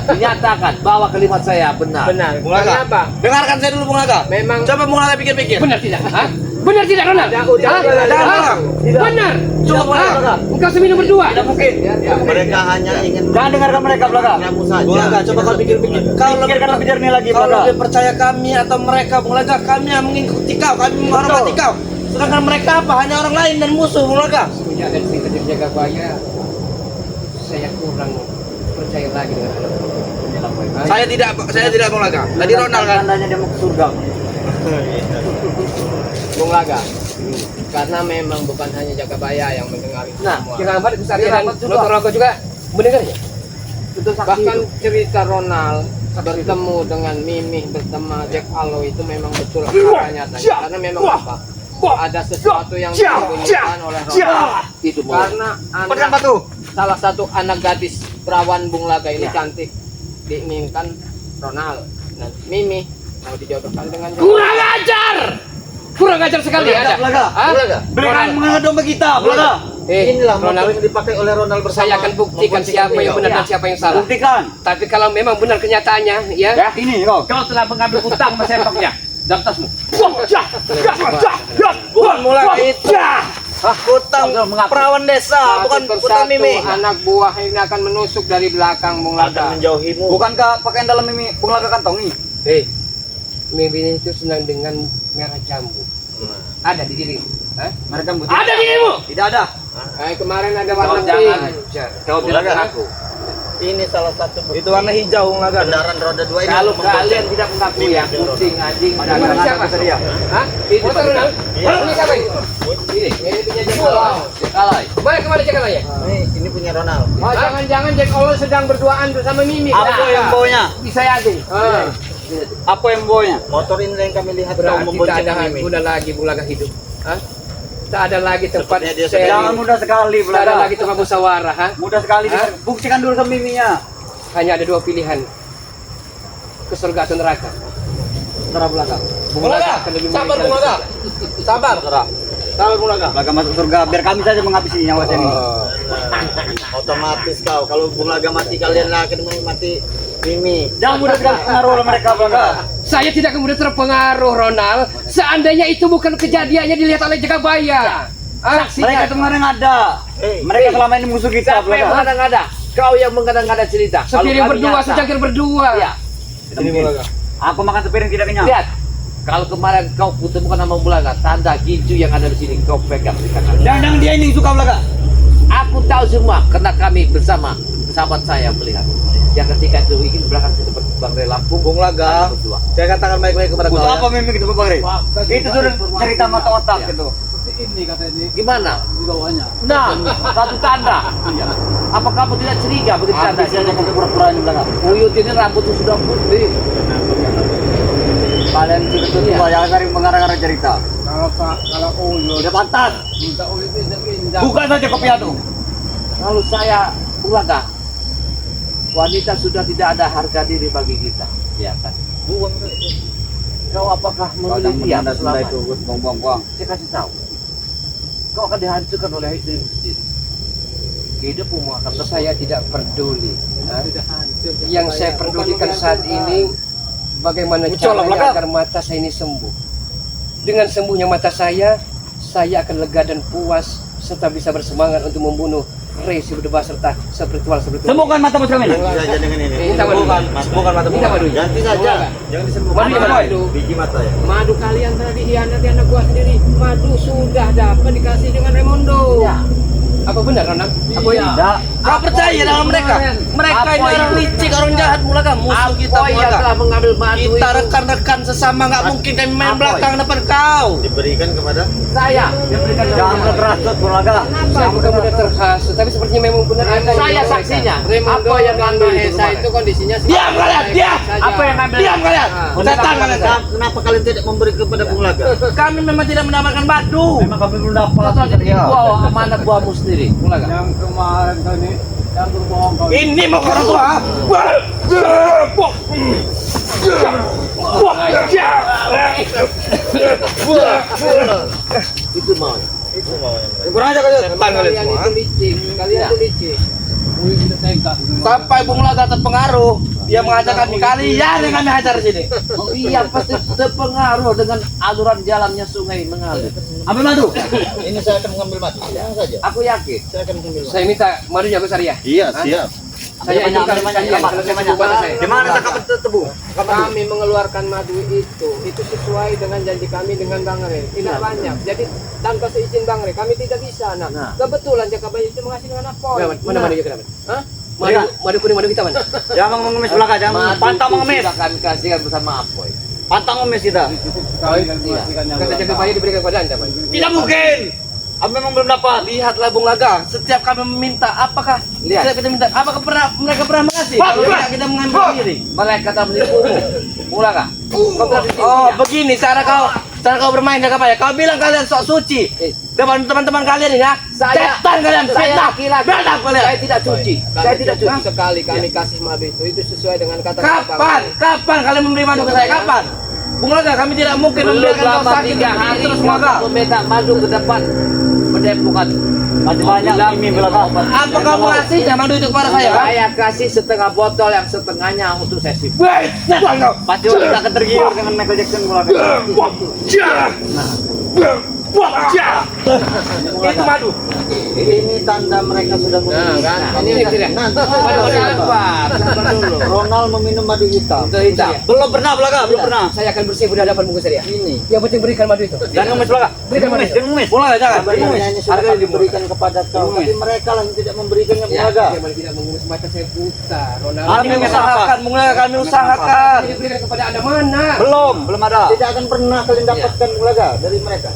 Speaker 4: Dinyatakan bahwa kalimat saya benar.
Speaker 2: Benar.
Speaker 6: Bulaga.
Speaker 2: Kenapa?
Speaker 6: Dengarkan saya dulu Bulaga.
Speaker 2: Memang
Speaker 6: Coba Bulaga pikir-pikir.
Speaker 5: Benar tidak? Hah? Benar tidak Ronald? Hah? Benar. Hah? Engkau seminum berdua.
Speaker 3: Tidak mungkin.
Speaker 1: Mereka hanya ingin
Speaker 3: Jangan dengarkan mereka Belaga.
Speaker 1: kamu saja.
Speaker 6: Bulaga, coba kau pikir-pikir. Kau
Speaker 3: Pikirkan lebih jernih lagi
Speaker 6: Kau
Speaker 3: Belaga.
Speaker 6: lebih percaya kami atau mereka, Bulaga? Kami yang mengikuti kau, kami menghormati kau. Sedangkan mereka apa? Hanya orang lain dan musuh, Bulaga.
Speaker 5: Semenjak ada cerita di Jagabaya, saya kurang percaya lagi dengan anak.
Speaker 6: Saya tidak, Bulaga. Tadi Ronald kan.
Speaker 3: Tandanya dia mau ke surga.
Speaker 2: Bung Laga. Karena memang bukan hanya Jagabaya yang mendengar itu
Speaker 5: Nah,
Speaker 2: semua.
Speaker 5: Kiramat besar dan Dr. Roko juga mendengarnya.
Speaker 2: Bahkan cerita Ronald bertemu dengan Mimi bersama Jack Alo itu memang betul nyatanya. Karena memang apa? Ada sesuatu yang disembunyikan oleh Ronald.
Speaker 4: Itu mau.
Speaker 2: Karena salah satu anak gadis perawan Bung Laga ini cantik diinginkan Ronald. Dan Mimi mau dijodohkan dengan Jack.
Speaker 5: Kurang ajar! Kurang ajar sekali ada.
Speaker 3: Belaga.
Speaker 5: Hah?
Speaker 3: Berikan mengenai domba kita Belaga.
Speaker 1: Inilah motor
Speaker 5: Ronald,
Speaker 1: yang dipakai oleh Ronald bersama.
Speaker 5: saya akan buktikan siapa yang benar dan siapa yang salah.
Speaker 3: Buktikan.
Speaker 5: Tapi kalau memang benar kenyataannya, ya,
Speaker 3: Ini kau.
Speaker 7: Kau telah mengambil hutang sama sempaknya dalam tasmu.
Speaker 6: Bukan mulai itu. Hutang perawan desa, bukan
Speaker 2: Satu
Speaker 6: hutang
Speaker 2: persatu
Speaker 6: Mimi.
Speaker 2: anak buah ini akan menusuk dari belakang Bung
Speaker 1: akan
Speaker 2: Laga.
Speaker 1: menjauhimu.
Speaker 3: Bukankah pakaian dalam Mimi Belaga kantong ini?
Speaker 5: Mimi itu senang dengan merah jambu. Ada di diri. Hah?
Speaker 3: Mereka putih.
Speaker 5: Ada di dirimu.
Speaker 3: Tidak ada.
Speaker 2: Kemarin ada
Speaker 7: Kau
Speaker 2: warna
Speaker 7: jangan
Speaker 2: pink.
Speaker 5: Ajar.
Speaker 7: kau bilang ke aku.
Speaker 1: Ini salah satu bukti
Speaker 6: Itu warna hijau, Bung Laga.
Speaker 1: kendaraan roda 2 ini.
Speaker 7: Kalau
Speaker 1: membonceng.
Speaker 7: kalian tidak mengakui ya, kucing, anjing,
Speaker 5: Ini
Speaker 7: dagang,
Speaker 5: siapa?
Speaker 3: Seria.
Speaker 5: Hah? Motor Ronald? Ini siapa ini?
Speaker 7: ini,
Speaker 2: Ini punya Jack Olo.
Speaker 7: kalai.
Speaker 5: Mana kemana jagalanya?
Speaker 1: Ini punya Ronald.
Speaker 2: Oh, jangan-jangan Jack Olo sedang berduaan bersama Mimi.
Speaker 3: Apa yang bawanya?
Speaker 7: Bisa yakin.
Speaker 3: Apa yang bawanya?
Speaker 1: Motor ini yang kami lihat kau
Speaker 5: Berarti tak
Speaker 1: membonceng
Speaker 5: ada
Speaker 1: Mimi.
Speaker 5: guna lagi Bung Laga hidup. Hah? Tak ada lagi tempat
Speaker 1: Sepertinya dia
Speaker 5: sharing.
Speaker 3: Jangan mudah sekali
Speaker 5: Tak ada
Speaker 3: Belaga.
Speaker 5: lagi tempat musyawarah. Hah?
Speaker 3: Mudah sekali.
Speaker 5: Hah?
Speaker 3: Buktikan dulu sama Miminya.
Speaker 5: Hanya ada dua pilihan. Ke surga atau neraka.
Speaker 3: Terah Belaga.
Speaker 5: Bung Laga akan lebih
Speaker 6: Sabar,
Speaker 5: memilih
Speaker 6: Bung Laga. Sabar. Sabar, Bung Laga.
Speaker 3: Belaga masuk surga. Biar kami saja menghabisi nyawa saya ini.
Speaker 1: Otomatis kau kalau Bung Laga mati kalian akan mati Mimi.
Speaker 3: Jangan mudah sekali pengaruh oleh mereka Belaga.
Speaker 5: Saya tidak kemudian terpengaruh Ronald. Seandainya itu bukan kejadiannya dilihat oleh Jagabaya.
Speaker 3: Mereka itu kemarin ada.
Speaker 1: Hei,
Speaker 3: Mereka selama ini musuh kita
Speaker 7: Siapa yang
Speaker 3: Belaga.
Speaker 7: mengada-ngada? Kau yang mengada-ngada cerita.
Speaker 5: Sepiring
Speaker 7: Kalau kami
Speaker 5: berdua,
Speaker 7: nyata.
Speaker 5: secangkir berdua.
Speaker 7: Iya.
Speaker 3: Tidak mungkin. Aku makan sepiring tidak kenyang.
Speaker 7: Lihat. Kalau kemarin kau kutemukan nama Bulaga, tanda ginju yang ada di sini kau pegang di kanan.
Speaker 3: Jangan dia ini suka Belaga.
Speaker 7: Aku tahu semua karena kami bersama sahabat saya melihat. Yang ketika itu ingin belakang ke tempat Bang Rey Lampung.
Speaker 6: Bung Laga,
Speaker 7: kami berdua.
Speaker 6: saya katakan baik-baik kepada kau.
Speaker 3: Untuk
Speaker 6: ya.
Speaker 3: apa Mimi gitu Bang Rey? Itu sudah cerita mata otak gitu.
Speaker 7: Gimana? Nah, satu tanda. Apa kamu tidak curiga begitu tanda?
Speaker 3: Habis saja pakai pura-pura ini Belaga.
Speaker 7: Uyut ini rambutnya sudah putih.
Speaker 3: Kalian sih betul tua, jangan sering mengarang-arang cerita.
Speaker 2: Kalau Uyut
Speaker 3: Udah pantas.
Speaker 2: minta Uyut itu
Speaker 3: Buka saja kopi itu.
Speaker 7: Kalau saya Bulaga, wanita sudah tidak ada harga diri bagi kita, ya kan? Kau apakah memilih dia selama
Speaker 3: itu, Gus, buang-buang.
Speaker 7: Saya kasih tahu, kau akan dihancurkan oleh istrimu sendiri. Hidupmu akan
Speaker 5: Saya tidak peduli. Yang saya pedulikan saat ini bagaimana
Speaker 3: Muncul,
Speaker 5: caranya
Speaker 3: belakang.
Speaker 5: agar mata saya ini sembuh. Dengan sembuhnya mata saya akan lega dan puas serta bisa bersemangat untuk membunuh Rey si berdua serta spiritual.
Speaker 3: Sembuhkan mata bos kami.
Speaker 1: Ganti saja dengan ini.
Speaker 5: Minta madu.
Speaker 6: Bukan mata
Speaker 5: Minta madu.
Speaker 1: Ganti saja. Jangan disembuhkan.
Speaker 5: Madu mana, madu?
Speaker 1: Biji mata ya.
Speaker 2: Madu kalian telah dihianati anak gua sendiri. Madu sudah dapat dikasih dengan Raimondo.
Speaker 5: Apa benar Ronald? Apa ini?
Speaker 3: Tidak.
Speaker 6: Kau percaya dengan mereka? Mereka ini orang licik, orang jahat Bulaga, musuh kita
Speaker 7: Apa yang
Speaker 6: Bulaga.
Speaker 7: telah mengambil madu
Speaker 6: Kita
Speaker 7: itu?
Speaker 6: rekan-rekan sesama, nggak mungkin kami main
Speaker 7: Apa
Speaker 6: belakang depan kau.
Speaker 1: Diberikan kepada
Speaker 7: Saya.
Speaker 3: Jangan berkerasut Belaga.
Speaker 5: Saya bukan benar terhasut, tapi sepertinya memang benar ada
Speaker 7: Saya
Speaker 5: mereka.
Speaker 7: saksinya.
Speaker 2: Raimondo
Speaker 7: Apa yang
Speaker 2: dan
Speaker 7: ngambil itu
Speaker 2: Mahesa
Speaker 7: kemarin?
Speaker 2: itu kondisinya
Speaker 6: Diam kalian, diam.
Speaker 7: Apa yang ngambil?
Speaker 6: Diam kalian. Setan kalian.
Speaker 1: Kenapa kalian tidak memberi kepada Bung Laga?
Speaker 6: Kami memang tidak mendapatkan madu.
Speaker 3: Memang kami belum dapat.
Speaker 7: Kau telah jadi buah amanah buahmu sendiri, Bulaga.
Speaker 2: kemarin tadi yang berbohong kau.
Speaker 6: Ini mau orang tua.
Speaker 7: Itu mau.
Speaker 1: Itu mau yang
Speaker 6: Kurang aja kalian. Setan kalian
Speaker 2: Kalian
Speaker 6: semua.
Speaker 2: itu licik, kalian
Speaker 7: Ya.
Speaker 2: itu licik.
Speaker 6: Sampai Bung Laga terpengaruh, dia mengatakan kalian yang kami hajar sini.
Speaker 7: Oh iya, pasti terpengaruh dengan aluran jalannya sungai mengalir.
Speaker 3: Ambil madu. Ini saya akan mengambil madu. Ya saja.
Speaker 7: Aku yakin.
Speaker 3: Saya akan mengambil madu.
Speaker 5: Saya minta madunya Gus Arya.
Speaker 3: Iya, siap.
Speaker 5: Saya ingin kalian selesai kepada saya.
Speaker 3: Gimana cakap tebu?
Speaker 2: Kami mengeluarkan madu itu sesuai dengan janji kami dengan Bang Rey. Tidak banyak. Jadi tanpa seizin Bang Rey kami tidak bisa. Nah, kebetulan Jakabaya itu menghasilkan apa?
Speaker 5: Mana madunya kita?
Speaker 2: Hah?
Speaker 5: Madu kuning madu hitam mana?
Speaker 3: Jangan mengemis belakang, jangan pantang mengemis.
Speaker 7: Silakan kasihkan bersama Apoy.
Speaker 3: Pantang mengemis kita.
Speaker 5: Kata Jakabaya diberikan kepada Anda, Pak.
Speaker 3: Tidak mungkin. Apa memang belum dapat?
Speaker 6: Lihatlah Bung Laga, setiap kami meminta, apakah
Speaker 7: Lihat.
Speaker 6: setiap kita minta, apakah mereka pernah mengasih? Kalau tidak kita mengambil sendiri.
Speaker 7: Mereka tak menipumu. Mulai kah? Kau bilang di sini.
Speaker 6: Oh, begini cara kau bermain Jakabaya. Kau bilang kalian sok suci. Depan teman-teman kalian ini ya. Setan kalian,
Speaker 7: saya
Speaker 6: fitnah.
Speaker 7: laki-laki.
Speaker 6: Beradab kalian.
Speaker 7: Saya tidak cuci. Saya tidak cuci.
Speaker 2: Sekali kami kasih madu itu sesuai dengan kata
Speaker 6: Kapan kalian memberi madu ke saya? Kapan? Bung Laga, kami tidak mungkin
Speaker 7: Belum
Speaker 6: membiarkan kau
Speaker 7: lama
Speaker 6: sakit
Speaker 7: 3 hari
Speaker 6: terus Bung Laga.
Speaker 7: aku minta madu ke depan mendepokan.
Speaker 3: Masih banyak ini belakang.
Speaker 6: Apa kamu kasihnya madu itu kepada saya?
Speaker 7: Saya kasih setengah botol yang setengahnya untuk saya simpan.
Speaker 6: Wait,
Speaker 3: Pasti kita akan tergiur dengan Michael Jackson belakang.
Speaker 6: itu madu.
Speaker 3: Ini tanda mereka sudah meminum.
Speaker 2: Ini tidak.
Speaker 7: Sabar dulu.
Speaker 3: Ronald meminum madu hitam.
Speaker 7: Itu hitam.
Speaker 3: Belum pernah belakang, belum pernah.
Speaker 5: Saya akan bersih di hadapan Gus Arya.
Speaker 3: Ini.
Speaker 5: Yang penting berikan madu itu.
Speaker 3: Jangan ngemis belakang.
Speaker 5: Berikan madu.
Speaker 3: Jangan ngemis.
Speaker 6: Bung Laga jangan.
Speaker 3: Sebenarnya ini sudah kami diberikan kepada kau, tapi mereka lah yang tidak memberikannya Bulaga.
Speaker 5: Saya tidak mengemis mata saya buta, Ronald.
Speaker 6: Kami usahakan, Bung Laga, kami usahakan.
Speaker 5: Saya berikan kepada Anda mana?
Speaker 3: Belum ada. Tidak akan pernah kalian dapatkan Bulaga dari mereka.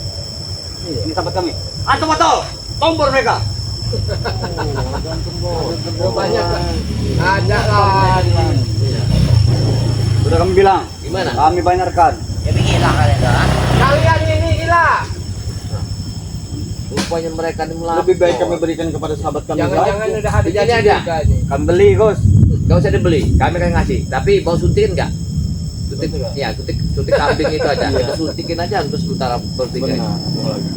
Speaker 3: Ini sahabat kami. Antum atau tombor mereka.
Speaker 2: Banyak ada lagi.
Speaker 3: Sudah kami bilang.
Speaker 7: Gimana?
Speaker 3: Kami bayarkan.
Speaker 7: Ya beginilah kalian kan.
Speaker 2: Kalian ini gila.
Speaker 7: Rupanya mereka ini melapor.
Speaker 3: Lebih baik kami berikan kepada sahabat kami.
Speaker 2: Jangan-jangan udah habis
Speaker 7: Jadi
Speaker 2: jadi
Speaker 7: ada.
Speaker 3: Kami beli, Gus.
Speaker 7: Gak usah dibeli, kami akan ngasih. Tapi mau suntikin nggak? Suntik kambing itu aja. Kita suntikin aja untuk sementara bertiga.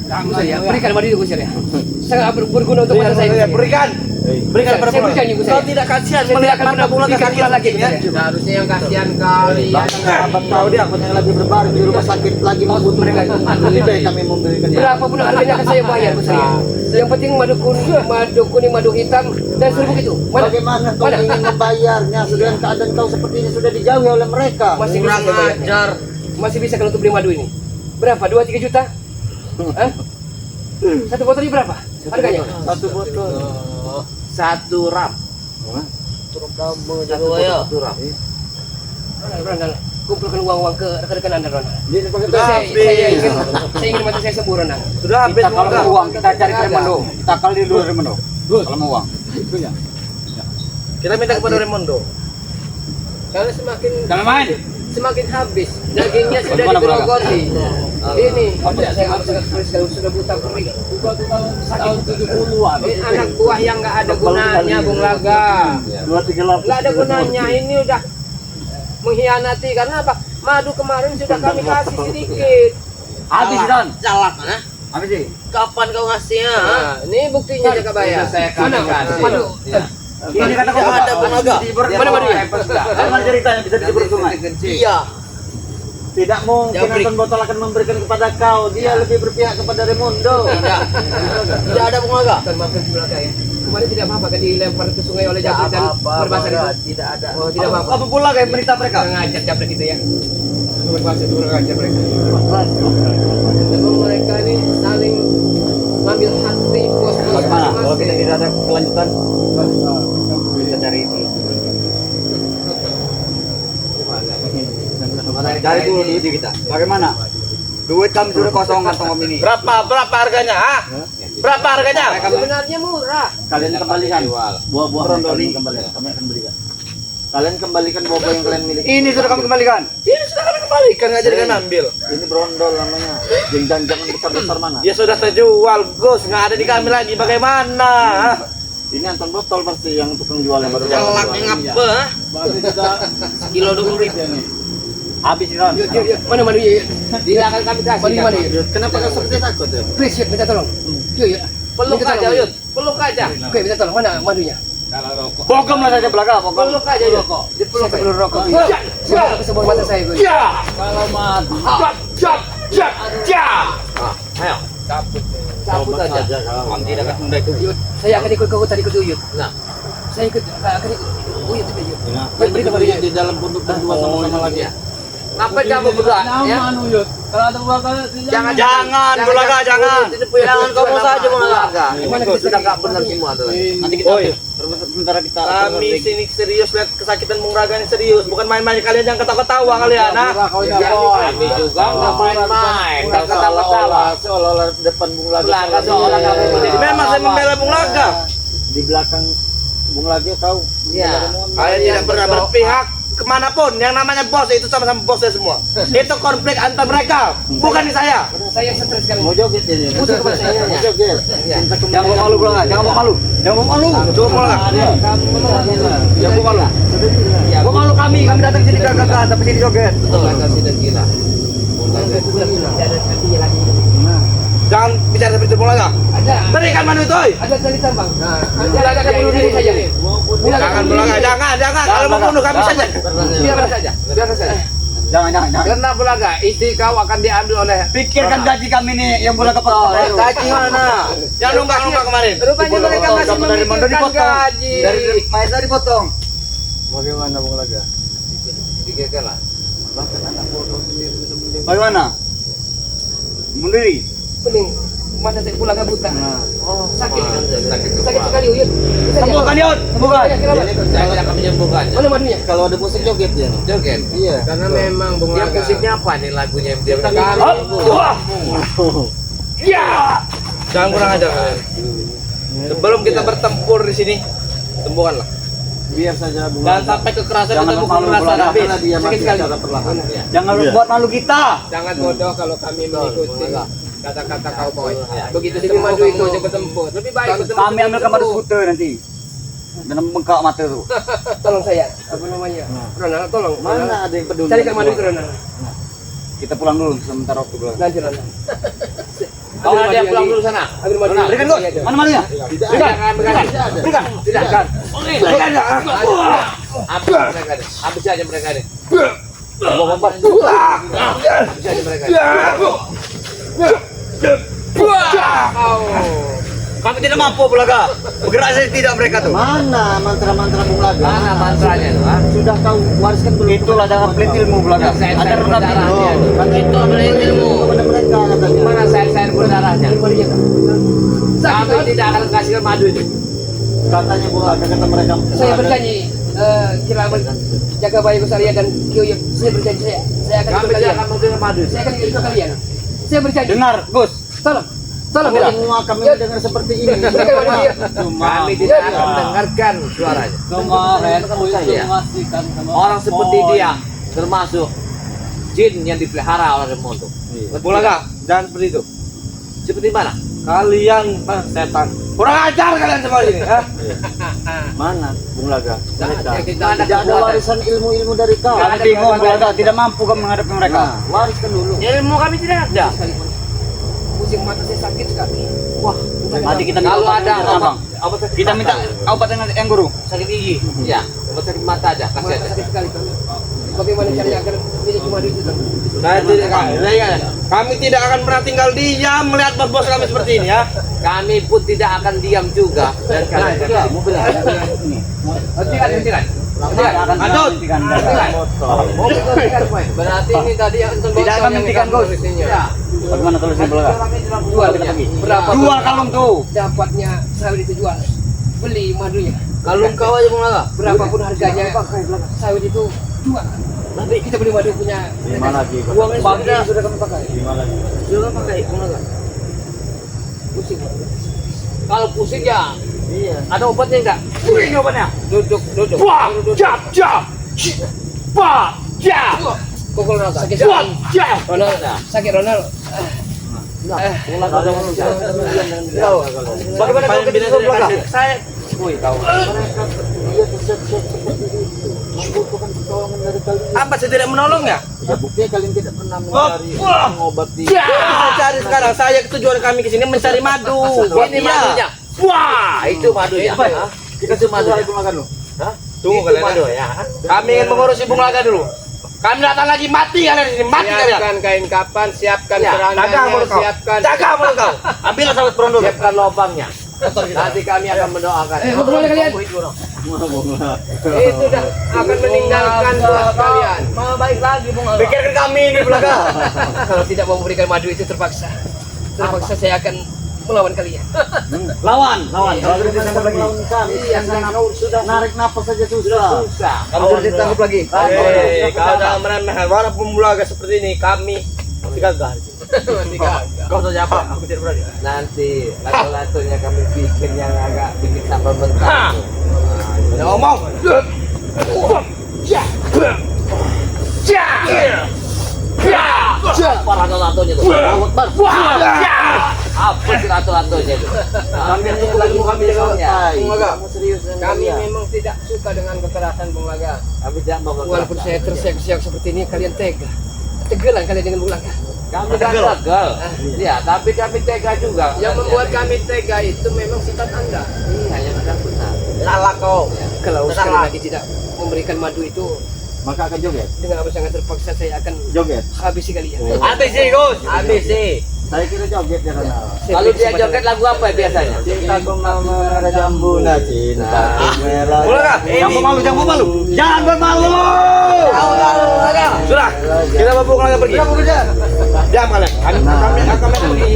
Speaker 5: Gus Arya, berikan madu itu Gus Arya. Sangat berguna untuk mata saya. Gus Arya.
Speaker 6: Berikan. Berikan pada
Speaker 5: Saya
Speaker 6: Bung Laga.
Speaker 5: berikan Gus
Speaker 6: Kau
Speaker 5: Arya.
Speaker 6: tidak kasihan
Speaker 5: Saya
Speaker 6: melihat
Speaker 5: tidak akan
Speaker 6: mata Bung Laga
Speaker 5: pernah
Speaker 6: sakit lagi
Speaker 5: Gus
Speaker 6: ya.
Speaker 5: Arya.
Speaker 2: Harusnya yang kasihan kalian.
Speaker 3: Sahabat kau dia yang lagi berbaring di rumah sakit lagi membutuhkan. Lebih baik kami memberikan.
Speaker 5: Berapapun harganya akan saya bayar Gus Arya. Yang penting madu kuning, madu hitam dan serbuk itu. Mana?
Speaker 3: Bagaimana kau
Speaker 5: Mana?
Speaker 3: ingin membayarnya sedang keadaan kau seperti ini sudah dijauhi oleh mereka?
Speaker 5: Masih bisa saya bayar. Masih bisa kalau untuk beli madu ini. Berapa? 2-3 juta? Hah? Satu botolnya berapa? Harganya?
Speaker 3: Satu botol.
Speaker 7: 1 ram. Satu ram.
Speaker 5: Ronald, kumpulkan uang-uang ke rekan-rekan Anda, Ronald.
Speaker 3: Ini pakai
Speaker 5: Saya ingin mata saya sembuh, Ronald.
Speaker 6: Sudah habis
Speaker 3: Kita
Speaker 6: Bung
Speaker 3: kalau
Speaker 6: Laga.
Speaker 3: mau uang kita cari ke Remondo. Kita kali di luar Remondo. Kalau mau uang.
Speaker 6: Kita minta kepada Remondo.
Speaker 2: Karena
Speaker 3: Jangan main.
Speaker 2: semakin habis dagingnya sudah
Speaker 3: Bagaimana, Bulaga?
Speaker 2: digerogoti. Ini
Speaker 5: Saya sudah buta perih.
Speaker 3: Tahun 70-an.
Speaker 2: ini anak buah yang nggak ada gunanya, Bung Laga.
Speaker 3: 2-3 lapis.
Speaker 2: Nggak ada gunanya. Ini udah mengkhianati karena apa? Madu kemarin sudah kami kasih sedikit.
Speaker 3: Habis dan.
Speaker 2: Jalak mana?
Speaker 3: Habis sih.
Speaker 2: Kapan kau ngasihnya? Nah, ini buktinya Jakabaya.
Speaker 7: Saya
Speaker 5: Mana?
Speaker 7: kasih.
Speaker 5: Madu.
Speaker 3: Ini kata kau
Speaker 2: Tidak ada Bulaga.
Speaker 5: Mana madunya?
Speaker 3: Bagaimana ceritanya bisa dijebur sungai?
Speaker 2: Iya.
Speaker 3: Tidak mungkin
Speaker 2: Jabrik.
Speaker 3: Anton Botol akan memberikan kepada kau. Dia lebih berpihak kepada Remondo.
Speaker 2: Tidak ada Bung Laga.
Speaker 5: Maafkan Bulaga ya. Kemarin tidak apa-apa kan dilempar ke sungai oleh Jabrik dan berbahasa itu.
Speaker 2: Tidak ada.
Speaker 5: Oh, tidak apa-apa.
Speaker 3: Apa pula kayak berita mereka?
Speaker 5: Kurang ajar Jabrik itu ya. Berbahasa itu kurang ajar mereka.
Speaker 2: Memang mereka ini saling mengambil hati bos-bos
Speaker 3: Bagaimana? Kalau kita
Speaker 2: masing-masing.
Speaker 3: tidak ada kelanjutan, kita cari itu. Cari dulu duit kita. Bagaimana? Duit kami sudah kosong kantong kami ini.
Speaker 6: Berapa harganya? Ah? Berapa harganya?
Speaker 2: Sebenarnya murah.
Speaker 3: Kalian kembalikan buah-buah rondol ini kembalikan. Kami akan berikan. Kalian kembalikan buah-buah yang kalian miliki.
Speaker 6: Ini sudah kami kembalikan. Ini sudah kami kembalikan, nggak jadi kami ambil.
Speaker 3: Ini brondol namanya. Jangan besar-besar mana?
Speaker 6: Ya sudah terjual, Gus. Nggak ada di kami lagi. Bagaimana?
Speaker 3: Ini Anton Botol pasti yang tukang jual yang baru.
Speaker 6: Celak yang apa? ah?
Speaker 5: Kilo 20.000.
Speaker 3: Habis Ron.
Speaker 5: Yuk, yuk, yuk. Mana madunya? Yuk.
Speaker 2: Tidak akan kami kasih.
Speaker 5: Madu mana? Yuk.
Speaker 3: Kenapa kau seperti takut ya?
Speaker 5: Please, yuk, minta tolong. Yuk, yuk.
Speaker 2: Peluk
Speaker 5: Minta
Speaker 2: aja,
Speaker 5: tolong,
Speaker 2: Yud. Peluk aja.
Speaker 5: Oke, minta tolong. Mana madunya?
Speaker 3: Bogem lah saja belakang, bogem.
Speaker 4: Peluk aja yuk kok. Dipeluk aja.
Speaker 5: Belum rokok. Saya ke sebuah mata saya, Gus.
Speaker 3: Kalau mati.
Speaker 4: Ayo. Cabut aja.
Speaker 3: Nanti dekat bunda itu.
Speaker 5: Saya akan ikut kau tadi ke Uyut.
Speaker 4: Nah,
Speaker 5: Saya akan ikut Uyut itu Uyut.
Speaker 3: Baik, beri kepada dia di dalam pondok berdua sama-sama lagi.
Speaker 4: ngapain kamu berdua? Ya?
Speaker 3: Kalau ada belakang
Speaker 4: Jangan,
Speaker 3: Bulaga, jangan.
Speaker 4: Jangan kamu saja Bulaga. Itu sudah nggak benar semua tuh.
Speaker 3: Nanti kita sementara kita
Speaker 6: Kami sini serius lihat kesakitan Bung Raga ini serius, bukan main-main. Kalian jangan ketawa-ketawa kalian, nah.
Speaker 4: Kami juga nggak main-main, nggak ketawa-tawa.
Speaker 1: Seolah-olah depan Bung Laga.
Speaker 4: Bulaga seolah kamu menjadi
Speaker 6: Memang saya membela Bung Raga.
Speaker 1: Di belakang Bung Laga kau.
Speaker 4: Ya.
Speaker 6: Kalian tidak pernah berpihak kemanapun. Yang namanya bos itu sama-sama bos saya semua. Itu konflik antar mereka, bukan di saya.
Speaker 5: Saya stres sekali.
Speaker 1: Mau joget ini.
Speaker 5: Musuh kepada saya.
Speaker 1: Mau joget.
Speaker 3: Jangan mau malu Bulaga, jangan mau malu. Jangan mau malu.
Speaker 6: Coba Bulaga.
Speaker 3: Jangan mau malu. Mau malu kami datang sini gagah tapi sini joget.
Speaker 4: Bulaga sudah gila. Bulaga sudah gila.
Speaker 6: Jangan bicara seperti itu Bulaga.
Speaker 5: Ada.
Speaker 6: Berikan manu itu.
Speaker 5: Ada cerita bang. Nah, Bulaga akan bunuh diri saja.
Speaker 6: Jangan Bulaga, jangan. Kalau mau bunuh kami saja.
Speaker 4: Biarkan saja, biarkan saja.
Speaker 3: Jangan.
Speaker 4: Karena Bulaga, istri kau akan diambil oleh
Speaker 3: Pikirkan gaji kami nih yang Bulaga potong.
Speaker 6: Gaji mana? Jangan nunggak kemarin.
Speaker 5: Rupanya mereka masih memikirkan gaji.
Speaker 3: Dari Maesa dipotong.
Speaker 1: Bagaimana Bung Laga?
Speaker 4: Pikirkanlah.
Speaker 3: Bagaimana? Mundiri.
Speaker 5: Pening. Mata saya Bulaga buta.
Speaker 4: Oh,
Speaker 5: Sakit.
Speaker 4: sakit
Speaker 5: Sakit sekali Uyut.
Speaker 3: Sembuhkan Yud, sembuhkan.
Speaker 4: Saya tidak akan menyembuhkannya.
Speaker 5: Mana madunya?
Speaker 1: Kalau ada musik joget dia.
Speaker 4: Joget.
Speaker 1: Iya.
Speaker 2: Karena memang Bung
Speaker 4: Dia
Speaker 2: Laga
Speaker 4: musiknya apa nih lagunya yang dia
Speaker 6: Jangan kurang ajar kalian. Sebelum kita bertempur di sini, sembuhkanlah.
Speaker 1: Biar saja Bung
Speaker 6: Jangan
Speaker 1: Laga.
Speaker 6: sampai kekerasan
Speaker 3: Jangan
Speaker 6: kita pukul
Speaker 3: malu,
Speaker 6: rasa
Speaker 3: Bulaga.
Speaker 6: habis.
Speaker 1: Karena dia
Speaker 6: Sakit
Speaker 1: mati
Speaker 6: sekali.
Speaker 1: secara perlahan.
Speaker 3: Jangan buat malu kita.
Speaker 2: sangat bodoh kalau kami mengikuti kata-kata cowboy. Begitu
Speaker 5: Jadi
Speaker 2: semua
Speaker 5: madu itu
Speaker 2: itu bertempur. Lebih baik bertempur.
Speaker 3: Kami ambil kamar skuter nanti. Dan bengkak mata tuh.
Speaker 5: Tolong saya. Apa namanya? Ronald, tolong.
Speaker 1: Mana ada yang peduli?
Speaker 5: Carikan madu itu Ronald.
Speaker 3: Kita pulang dulu sementara waktu Bulaga.
Speaker 5: Nanti Ronald.
Speaker 4: Kau ada yang pulang dulu sana.
Speaker 5: Ambil madu.
Speaker 3: Berikan Gus. Mana malunya?
Speaker 4: Berikan. Tidak. Habis aja mereka nih. Habis aja mereka.
Speaker 3: Kami tidak mampu Bulaga. Bergerak saja tidak mereka tuh.
Speaker 1: Mana mantra-mantra Bung Laga?
Speaker 4: Mana mantranya tuh? Ha?
Speaker 1: Sudah kau wariskan belum?
Speaker 3: Itulah jangan pelit ilmu Bulaga.
Speaker 4: Saya
Speaker 3: Ada
Speaker 4: berdarah
Speaker 3: rendah
Speaker 4: dia.
Speaker 1: Kan
Speaker 4: Itu adalah ilmu.
Speaker 1: kepada mereka katanya.
Speaker 4: Mana saya berdarahnya? Kami tidak akan kasih madu itu.
Speaker 1: Katanya Bung Laga kata mereka.
Speaker 5: Saya berjanji kira jaga bayi Gusaria dan Kiyuyut. Saya berjanji saya akan ikut
Speaker 4: Kami tidak
Speaker 5: kalian.
Speaker 4: akan memberi madu.
Speaker 5: Saya akan ikut kalian. Saya berjanji.
Speaker 3: Dengar Gus.
Speaker 5: Tolong. Tolong
Speaker 1: Kalau
Speaker 5: bilang.
Speaker 1: semua kami mendengar seperti ini.
Speaker 5: Berikan madu dia.
Speaker 4: Kami tidak akan mendengarkan suaranya.
Speaker 3: Kemarin
Speaker 4: Saya. Orang seperti dia termasuk jin yang dipelihara oleh Remondo.
Speaker 6: Bulaga, jangan seperti itu.
Speaker 4: Seperti mana?
Speaker 6: Kalian setan. Kurang ajar kalian semua di sini, ha?
Speaker 1: Mana Bung Laga? Mereka.
Speaker 4: Kita ada
Speaker 1: Tidak ada
Speaker 4: kekuatan.
Speaker 1: warisan ilmu-ilmu dari kau.
Speaker 3: Kami bingung Bulaga, tidak mampu kami menghadapi mereka.
Speaker 1: Nah, wariskan dulu.
Speaker 4: Ilmu kami tidak ada.
Speaker 5: Pusing mata saya sakit sekali.
Speaker 4: Wah,
Speaker 3: Nanti kita minta
Speaker 4: kalau
Speaker 3: obat
Speaker 4: ada
Speaker 3: dengan Abang.
Speaker 4: obat sakit
Speaker 3: Kita
Speaker 4: mata
Speaker 3: minta
Speaker 4: ada.
Speaker 3: obat yang guru.
Speaker 4: Sakit gigi. Ya, obat sakit mata aja, kasih
Speaker 5: Mata
Speaker 4: aja.
Speaker 5: sakit sekali. Bagaimana caranya agar miliki madu itu?
Speaker 6: Kami tidak akan pernah tinggal diam melihat bos-bos kami seperti ini, ya.
Speaker 4: Kami pun tidak akan diam juga dan kalian juga. Hentikan.
Speaker 6: Lanjut.
Speaker 2: Berarti ini tadi yang tentang
Speaker 3: Tidak akan hentikan Gus.
Speaker 4: Ya.
Speaker 3: Bagaimana tulisnya Bulaga?
Speaker 5: Jualnya. Berapa?
Speaker 3: Jual kalung tuh.
Speaker 5: Dapatnya sawit itu jual. Beli madunya.
Speaker 6: Kalau kau aja Bung Laga.
Speaker 5: Berapapun harganya sawit itu jual. Tapi kita beli madu punya.
Speaker 1: Lima lagi.
Speaker 5: Uangnya sudah kami pakai.
Speaker 1: Lima lagi.
Speaker 6: Juga pakai Bung Laga.
Speaker 5: Pusing.
Speaker 4: Kalau pusing ya,
Speaker 1: Iya.
Speaker 4: ada obatnya enggak?
Speaker 3: Ini obatnya.
Speaker 4: Duduk.
Speaker 5: Pukul Ronald. Sakit sekali. Ronald. Sakit Ronald.
Speaker 3: Bagaimana kalau kita suruh Bulaga?
Speaker 6: Saya
Speaker 1: Woi, kau. Mereka dia tersiap-siap seperti itu. Membutuhkan pertolongan dari kalian.
Speaker 6: apa saya tidak menolong ya?
Speaker 1: Ya buktinya kalian tidak pernah mencari mengobati.
Speaker 6: Saya cari sekarang. Saya tujuan kami ke sini mencari madu.
Speaker 4: Ini madunya. Wah, itu madunya.
Speaker 3: Kita
Speaker 4: Itu madu.
Speaker 3: Bung Laga dulu. Hah?
Speaker 6: Tunggu
Speaker 3: Itu
Speaker 6: kalian.
Speaker 3: madu ya.
Speaker 6: Kami ingin mengurusi Bung Laga dulu. Kami datang lagi mati kalian ini, mati kalian.
Speaker 2: Siapkan kain kapan, siapkan
Speaker 6: Ya, jaga
Speaker 2: kerandanya,
Speaker 6: mulut kau.
Speaker 2: siapkan.
Speaker 6: Jaga mulut kau. Ambillah sahabat peron dulu.
Speaker 4: Siapkan lubangnya. Nanti kami akan mendoakan.
Speaker 5: Ngobrol kalian.
Speaker 2: Itu dah akan meninggalkan buah kalian.
Speaker 4: Mau baik lagi Bung Laga.
Speaker 6: Pikirkan kami ini Bung Laga.
Speaker 5: Kalau tidak mau memberikan madu itu terpaksa saya akan melawan kalian.
Speaker 3: Lawan. Kalau sudah ditangkap lagi.
Speaker 1: Iya, kau sudah narik napas saja susah.
Speaker 3: Kalau sudah ditangkap lagi.
Speaker 6: Kau jangan meremehkan. Walaupun Bung Laga seperti ini, kami masih gagal. Kau tahu apa? Aku tidak berani.
Speaker 4: Nanti lato-latonya kami bikin yang agak bikin sambal mentah.
Speaker 6: Udah ngomong.
Speaker 4: Apa lato-latonya tuh? Apa sih lato-latonya itu?
Speaker 1: Kami lagi kami selesai. Kamu serius dengan
Speaker 5: Kami
Speaker 1: dia?
Speaker 5: memang tidak suka dengan kekerasan Bung Laga.
Speaker 4: Kami tidak mau
Speaker 5: Walaupun saya terseok-seok seperti ini, kalian tega. Tegelan kalian dengan Bung Laga.
Speaker 4: kami tidak gagal. Ya, tapi kami tega juga.
Speaker 5: Yang membuat kami tega itu memang sifat Anda.
Speaker 4: Iya, yang benar benar.
Speaker 6: Salah kau.
Speaker 5: Kalau sekali
Speaker 6: Salah.
Speaker 5: lagi tidak memberikan madu itu,
Speaker 3: Maka akan joget.
Speaker 5: dengan apa sangat terpaksa saya akan
Speaker 3: Joget.
Speaker 5: habisi kalian.
Speaker 6: Habis sih, Gus. Habis sih.
Speaker 1: Saya kira joget ya karena
Speaker 4: Kalau dia joget lagu apa biasanya?
Speaker 1: cintaku merah jambuna cinta merah.
Speaker 6: Bung Laga, jangan malu, jangan malu. Jangan bermalu. Sudah, kita bawa Bung Laga pergi. Diam kalian. Kami akan pergi.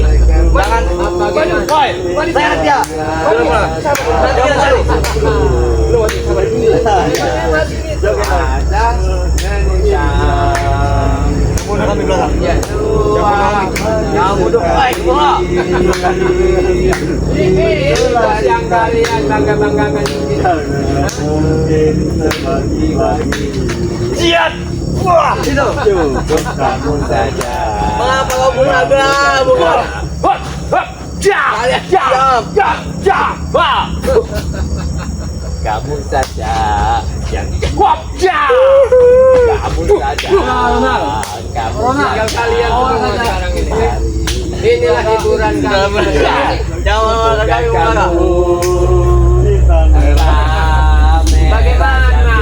Speaker 6: Jangan. Woi, saya dia. Sudah, Bung Laga. Nanti kita cari. Kami belakang.
Speaker 4: Kamu dong, baik bola.
Speaker 2: Itulah yang kalian bangga-banggakan ini.
Speaker 6: Siap. Wah, itu.
Speaker 1: Cukup kamu saja.
Speaker 6: Mengapa kau Bung Laga? Bung Laga. Kalian diam.
Speaker 4: Kamu saja yang kamu saja. Kamu
Speaker 2: Tinggal kalian semua sekarang ini. Inilah hiburan kami.
Speaker 6: Jangan kami Bung Laga.
Speaker 2: Bagaimana?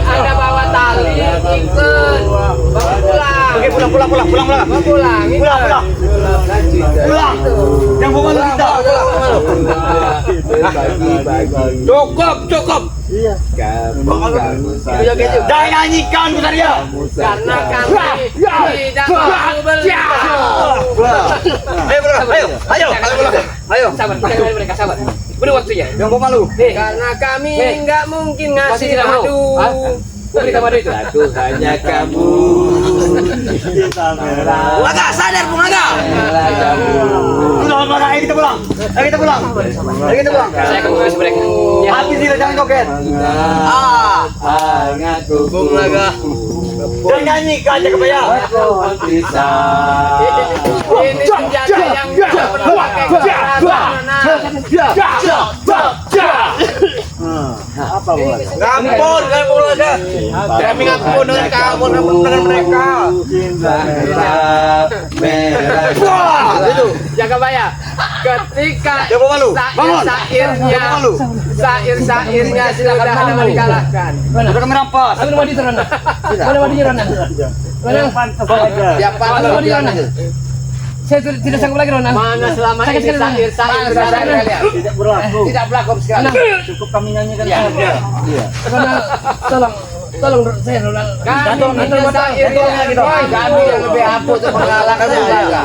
Speaker 2: Anda bawa tali, ikut, bawa pulang.
Speaker 6: Oke, pulang.
Speaker 2: Bawa pulang,
Speaker 6: Pulang. Yang Bung Laga kita. Cukup.
Speaker 1: Iya.
Speaker 6: Jangan nyanyikan Busaria.
Speaker 2: Karena kami tidak mau beli.
Speaker 6: Ayo.
Speaker 5: Sabar, jangan mereka sabar. Beri waktunya.
Speaker 6: Jangan malu.
Speaker 2: Karena kami nggak mungkin ngasih
Speaker 5: Masih tidak mau.
Speaker 2: madu.
Speaker 5: Berikan madu itu.
Speaker 4: Satu hanya kamu.
Speaker 1: Cinta merah.
Speaker 6: Bung Laga, sadar Bung Laga. Pulang, ayo kita pulang. Ayo kita pulang.
Speaker 5: Saya akan mengurus mereka. Ya.
Speaker 6: Habis ini jangan joget.
Speaker 1: Hangatku.
Speaker 6: Bung Laga. Jangan nyanyi, aja kebayang.
Speaker 1: Pohon pisang.
Speaker 2: Ini senjata yang tidak pernah pakai kekerasan.
Speaker 1: Apa buat?
Speaker 6: Ngampun, Bung Laga. Kami ngampun dengan kamu, ngampun dengan mereka.
Speaker 1: Cinta merah. Merah.
Speaker 6: Wah, itu.
Speaker 2: Jaga bayar. Ketika
Speaker 6: Jangan malu. Bangun.
Speaker 2: sair-sairnya sudah ada dikalahkan.
Speaker 6: Sudah kami rampas.
Speaker 5: Ambil madu itu Rana. Mana madunya Rana? Mana?
Speaker 2: Ya
Speaker 5: Ambil madu Rana. Saya tidak sanggup lagi Rana.
Speaker 2: Mana selama
Speaker 5: Sakit
Speaker 2: ini
Speaker 5: sekali, Rana.
Speaker 2: sair-sair sudah ada kalian?
Speaker 1: Tidak berlaku.
Speaker 2: Tidak berlaku sekali.
Speaker 1: Cukup kami nyanyikan
Speaker 2: Ya.
Speaker 1: saja. Iya.
Speaker 5: Rana, tolong saya Rana.
Speaker 2: Kami punya sair kami yang lebih ampuh untuk mengalahkan Bulaga.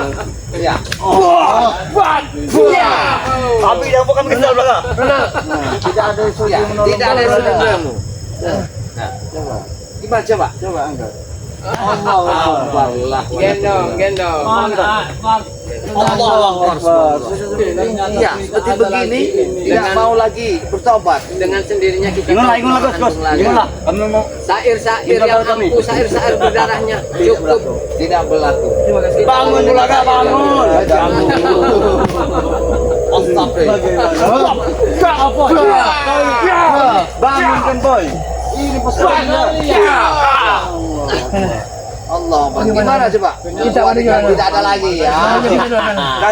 Speaker 4: Ya.
Speaker 6: Tapi yang bukan kesal Bulaga.
Speaker 1: Tidak ada yang suci
Speaker 4: Ya,
Speaker 1: menolong.
Speaker 4: tidak ada yang
Speaker 1: Bulaga.
Speaker 4: mengganggu.
Speaker 1: Coba.
Speaker 4: Gimana coba?
Speaker 1: Coba angkat. Allah.
Speaker 4: Allah.
Speaker 2: Gendong.
Speaker 1: Allah Akbar.
Speaker 4: Iya, seperti begini tidak mau lagi bertobat.
Speaker 2: Dengan sendirinya kita
Speaker 6: Ingatlah, Gus. Ingatlah. Kami mau
Speaker 2: sair-sair yang ampuh, sair-sair berdarahnya cukup.
Speaker 4: Tidak berlaku.
Speaker 5: Terima kasih.
Speaker 6: bangun Bulaga, bangun.
Speaker 1: Bangunkan boy. Ini pesannya.
Speaker 4: Allah
Speaker 2: Gimana coba?
Speaker 5: Kita ada gimana?
Speaker 2: Tidak ada lagi ya.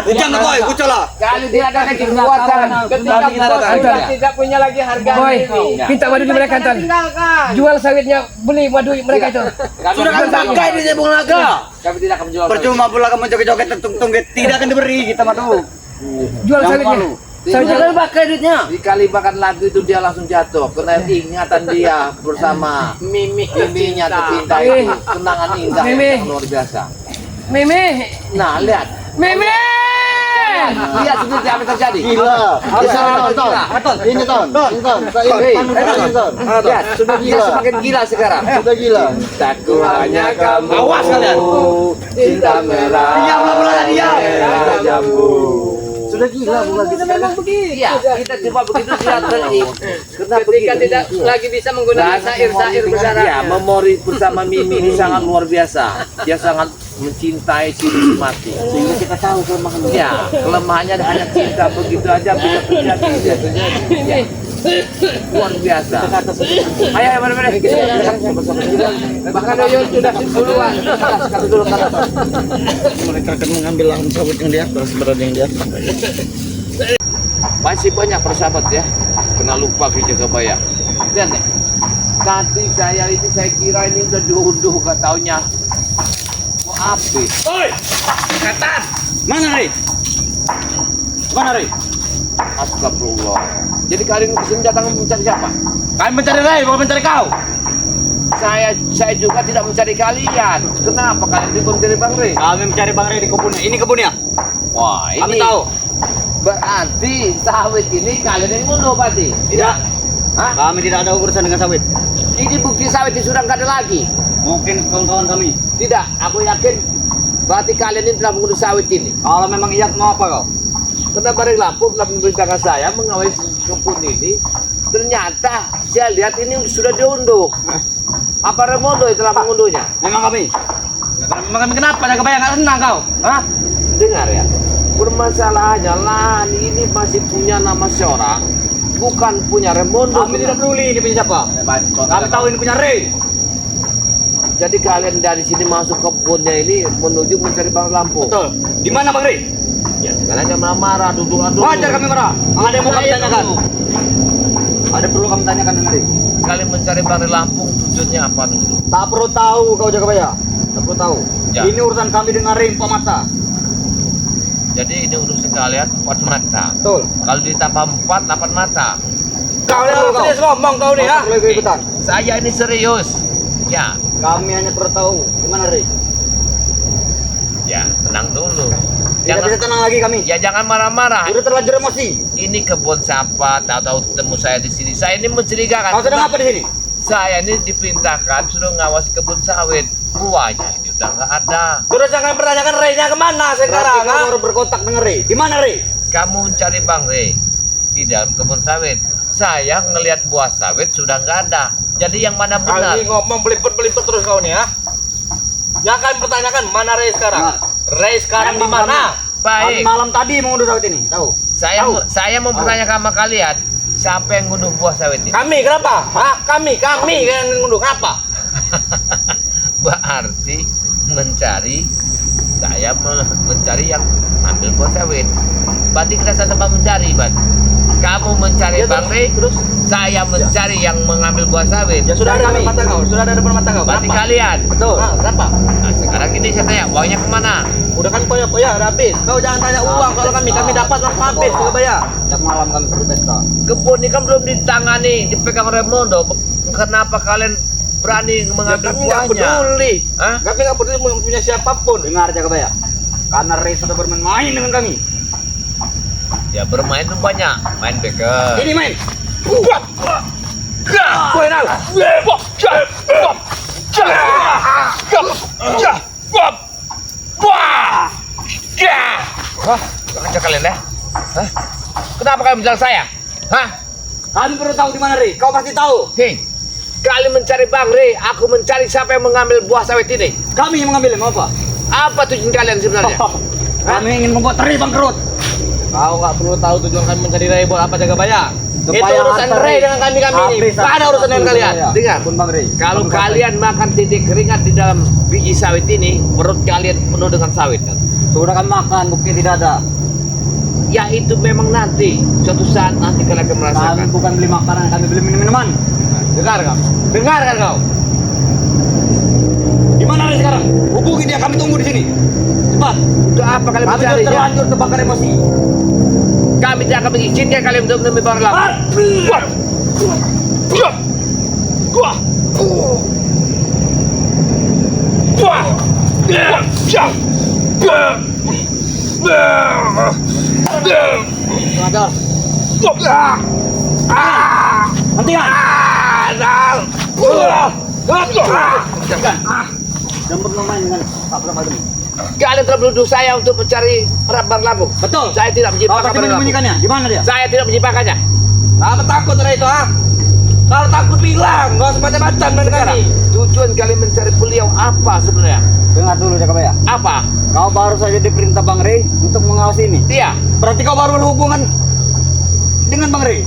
Speaker 3: Ujang ke boy, kucol lah.
Speaker 2: Kalau tidak ada lagi keluarkan. Ketika bos sudah tidak punya lagi harga
Speaker 5: Boy,
Speaker 2: diri.
Speaker 5: minta madu di mereka Tan.
Speaker 2: Tinggalkan.
Speaker 5: Jual sawitnya, beli madu mereka itu.
Speaker 3: Sudah kan pakai di Bung Naga.
Speaker 2: Kami tidak akan menjual.
Speaker 3: Percuma pula kamu joget-joget tentung-tungget, tidak akan diberi kita madu.
Speaker 5: Jual sawitnya. Sawitnya kan pakai duitnya.
Speaker 7: Dikali makan lagu itu dia langsung jatuh karena ingatan dia bersama miminya tercinta itu kenangan indah yang luar biasa.
Speaker 5: Meme,
Speaker 7: Nah lihat,
Speaker 5: Meme.
Speaker 7: lihat sendiri apa yang terjadi.
Speaker 1: Gila. Ini Ton.
Speaker 7: Lihat, sudah dia semakin gila sekarang.
Speaker 1: Sudah gila.
Speaker 7: Cintaku hanya kamu.
Speaker 3: Awas kalian.
Speaker 7: Cinta merah.
Speaker 3: Diam lah pula, diam.
Speaker 7: merah jambu.
Speaker 1: Sudah gila bukan
Speaker 5: Kita memang begitu.
Speaker 7: Iya, kita coba begitu dia terjadi.
Speaker 5: Ketika tidak lagi bisa menggunakan sair-sair besar.
Speaker 7: Ya, memori bersama Mimi ini sangat luar biasa. Dia sangat mencintai si mati.
Speaker 1: sehingga kita tahu kelemahan
Speaker 7: Ya, kelemahannya hanya cinta begitu aja bisa terjadi. Ya. Luar biasa. Ayo, benar-benar.
Speaker 2: Bahkan Yoyo sudah duluan.
Speaker 7: Kata dulu kata.
Speaker 3: Mereka akan mengambil lahan sawit yang di atas, berada yang di atas.
Speaker 7: Masih banyak persahabat ya. Kena lupa ke Jagabaya. Lihat nih. Tadi saya kira ini udah diunduh, gak taunya mau habis.
Speaker 3: Oi, Katan. Mana Rey? Mana Rey?
Speaker 7: Astagfirullah. Jadi kalian kesini datang mencari siapa?
Speaker 3: Kami mencari Rey, bukan mencari kau.
Speaker 7: Saya juga tidak mencari kalian. Kenapa kalian ribut dari Bang Rey?
Speaker 3: Kami mencari Bang Rey di kebunnya. Ini kebunnya.
Speaker 7: Wah, ini
Speaker 3: Kami tahu.
Speaker 7: berarti sawit ini kalian yang bunuh berarti?
Speaker 3: Tidak.
Speaker 7: Hah?
Speaker 3: Kami tidak ada urusan dengan sawit.
Speaker 7: Ini bukti sawit di sudah nggak ada lagi.
Speaker 3: Mungkin kawan-kawan kami.
Speaker 7: Tidak, aku yakin berarti kalian ini telah mengurusi sawit ini.
Speaker 3: Kalau memang iya, mau apa kau?
Speaker 7: Karena Bareng Lampung telah memerintahkan saya mengawasi kebun ini. Ternyata saya lihat ini sudah diunduh. Apa Remondo yang telah mengunduhnya?
Speaker 3: Memang kami. Memang kami kenapa? Ada kebayang nggak senang kau? Hah?
Speaker 7: Dengar ya, permasalahannya lahan ini masih punya nama seorang, bukan punya Remondo.
Speaker 3: Kami tidak peduli ini punya siapa. Kami tahu ini punya Rey.
Speaker 7: Jadi kalian dari sini masuk ke kebunnya ini menuju mencari Bang Lampung.
Speaker 3: Betul. Di mana Bang Rey?
Speaker 7: Ya sekarang jangan marah, duduk-duduk.
Speaker 3: Wajar kami marah. Ada yang mau kami tanyakan. Ada perlu kami tanyakan dengan Rey.
Speaker 7: Kalian mencari Bang Lampung tujuannya apa dulu?
Speaker 3: Tak perlu tahu kau Jagabaya. Tak perlu tahu.
Speaker 7: Ya.
Speaker 3: Ini urusan kami dengan Rey Empat Mata.
Speaker 7: Jadi ini urusan kalian 4 mata.
Speaker 3: Betul.
Speaker 7: Kalau ditambah 4, 8 mata.
Speaker 3: Kau yang serius ngomong kau nih ya. Boleh ikutan.
Speaker 7: Saya ini serius. Ya,
Speaker 3: Kami hanya perlu tahu di mana Rey.
Speaker 7: ya tenang dulu.
Speaker 3: Tidak bisa tenang lagi kami.
Speaker 7: Ya jangan marah-marah.
Speaker 3: Udah terlanjur emosi.
Speaker 7: Ini kebun siapa? Tahu-tahu temu saya di sini. Saya ini mencurigakan.
Speaker 3: Kau sedang apa di sini?
Speaker 7: Saya ini diperintahkan suruh ngawasi kebun sawit. Buahnya ini udah nggak ada.
Speaker 3: Sudah jangan pertanyakan Rey-nya kemana sekarang? Kau baru berkontak dengan Rey. Di mana Rey?
Speaker 7: Kamu mencari Bang Rey di dalam kebun sawit. Saya ngelihat buah sawit sudah nggak ada. Jadi yang mana benar?
Speaker 6: Kali ngomong belibet-belibet terus kau nih ya. Yang kalian pertanyakan mana Rey sekarang? Rey sekarang di mana?
Speaker 3: Kami
Speaker 7: Baik.
Speaker 3: malam tadi mengunduh sawit ini. Tahu?
Speaker 7: Saya mau bertanya sama kalian, siapa yang ngunduh buah sawit ini?
Speaker 6: Kami kenapa? Hah? Kami yang ngunduh kenapa?
Speaker 7: Berarti mencari mencari yang ambil buah sawit. Berarti kita sama-sama mencari, Bang. Kamu mencari
Speaker 6: Ya,
Speaker 7: Bang Rey,
Speaker 6: terus?
Speaker 7: saya mencari yang mengambil buah sawit.
Speaker 6: Ya sudah ada depan mata kau. Sudah ada depan mata kau.
Speaker 7: Berarti
Speaker 6: Kenapa?
Speaker 7: kalian.
Speaker 6: Betul. Kenapa?
Speaker 7: Nah, sekarang ini saya tanya, uangnya kemana?
Speaker 6: Udah kan kau ya udah habis. Kau jangan tanya uang kalau kami dapat langsung habis kau bayar.
Speaker 3: Setiap malam kami berpesta.
Speaker 7: Kebun ini kan belum ditangani, dipegang Remondo. Kenapa kalian berani mengambil
Speaker 6: Kami nggak
Speaker 7: buahnya?
Speaker 6: peduli.
Speaker 7: Hah?
Speaker 6: Kami nggak peduli mau punya siapapun.
Speaker 3: Dengar Jagabaya. Karena Rey sudah bermain-main dengan kami.
Speaker 7: Ya bermain tuh banyak, main beker.
Speaker 3: Ini main.
Speaker 7: Wah, kacau kalian ya? Hah? Kenapa kalian bilang saya? Hah?
Speaker 3: Kami perlu tahu di mana Rey. Kau pasti tahu.
Speaker 7: Hei, kalian mencari Bang Rey, aku mencari siapa yang mengambil buah sawit ini.
Speaker 3: Kami yang mengambilnya. Mau apa?
Speaker 7: Apa tujuan kalian sebenarnya?
Speaker 3: Kami ingin membuat Rey bangkrut.
Speaker 6: Kau nggak perlu tahu tujuan kami mencari Rey buat apa Jagabaya. Itu urusan Rey dengan kami ini. Gak ada urusan dengan kalian. Dengar. Kalau kalian makan titik keringat di dalam biji sawit ini, perut kalian penuh dengan sawit.
Speaker 3: Sudah kami makan, bukti tidak ada.
Speaker 6: Ya itu memang nanti, suatu saat nanti kalian akan merasakan.
Speaker 3: Kami bukan beli makanan, kami beli minuman.
Speaker 6: Dengar kau? Dengar kan kau?
Speaker 3: Gimana nih sekarang? Hubungi dia, kami tunggu di sini. Cepat.
Speaker 6: Untuk apa kalian
Speaker 3: Kami
Speaker 6: mencari
Speaker 3: sudah
Speaker 6: dia?
Speaker 3: terlanjur terbakar emosi.
Speaker 6: Kami tidak akan mengizinkan kalian untuk menebar lama.
Speaker 3: Dan bermain dengan Pak Pramadri.
Speaker 6: Kalian telah menuduh saya untuk mencari Bang Lampung.
Speaker 3: Betul.
Speaker 6: Saya tidak
Speaker 3: Kau
Speaker 6: menjimpakkan
Speaker 3: tapi
Speaker 6: Bang Lampung.
Speaker 3: menyembunyikannya. Di mana dia?
Speaker 6: Saya tidak menjimpakkannya.
Speaker 2: Apa takut Rey itu, ah? Kalau takut bilang, nggak usah macam-macam dengan kami.
Speaker 6: Tujuan kalian mencari beliau apa sebenarnya?
Speaker 3: Dengar dulu Jakabaya.
Speaker 6: Apa?
Speaker 3: Kau baru saja diperintah Bang Rey untuk mengawasi ini.
Speaker 6: Dia.
Speaker 3: Berarti kau baru berhubungan dengan Bang Rey.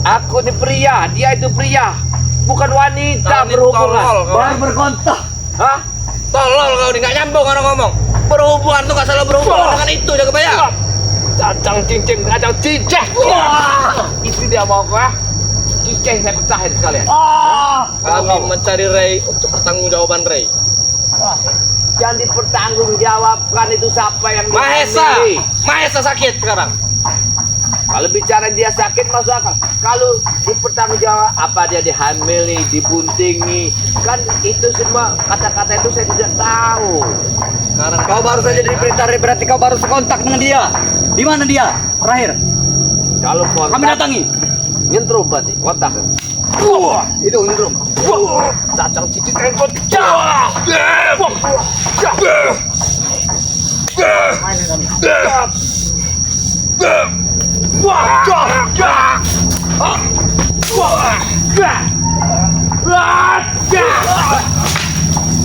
Speaker 6: Aku ini pria, dia itu pria, bukan wanita berhubungan.
Speaker 3: Baru berkontak.
Speaker 6: Hah?
Speaker 2: Tolol kau nih, nggak nyambung orang ngomong. Berhubungan tuh nggak selalu berhubungan dengan itu, Jakabaya.
Speaker 6: Cacang cincin, kacang cincin. Itu dia mau kah? Cincin saya pecahin sekalian.
Speaker 2: Kami mencari Rey untuk pertanggungjawaban Rey.
Speaker 6: Yang dipertanggungjawabkan itu siapa yang
Speaker 2: Mahesa,
Speaker 6: diambil?
Speaker 2: Mahesa sakit sekarang.
Speaker 6: Kalau bicara dia sakit masuk akal. Kalau dipertanggungjawab apa dia dihamili, dibuntingi, kan itu semua kata-kata itu saya tidak tahu.
Speaker 2: Sekarang
Speaker 3: Kau baru saja diperintah Rey, berarti kau baru sekontak dengan dia. Di mana dia? Terakhir.
Speaker 6: Kalau
Speaker 3: Kami
Speaker 6: kontak,
Speaker 3: datangi.
Speaker 6: nyentrum berarti kontak.
Speaker 3: Itu nyentrum.
Speaker 6: Cacang cincin kengkot.
Speaker 3: Main dengan kami.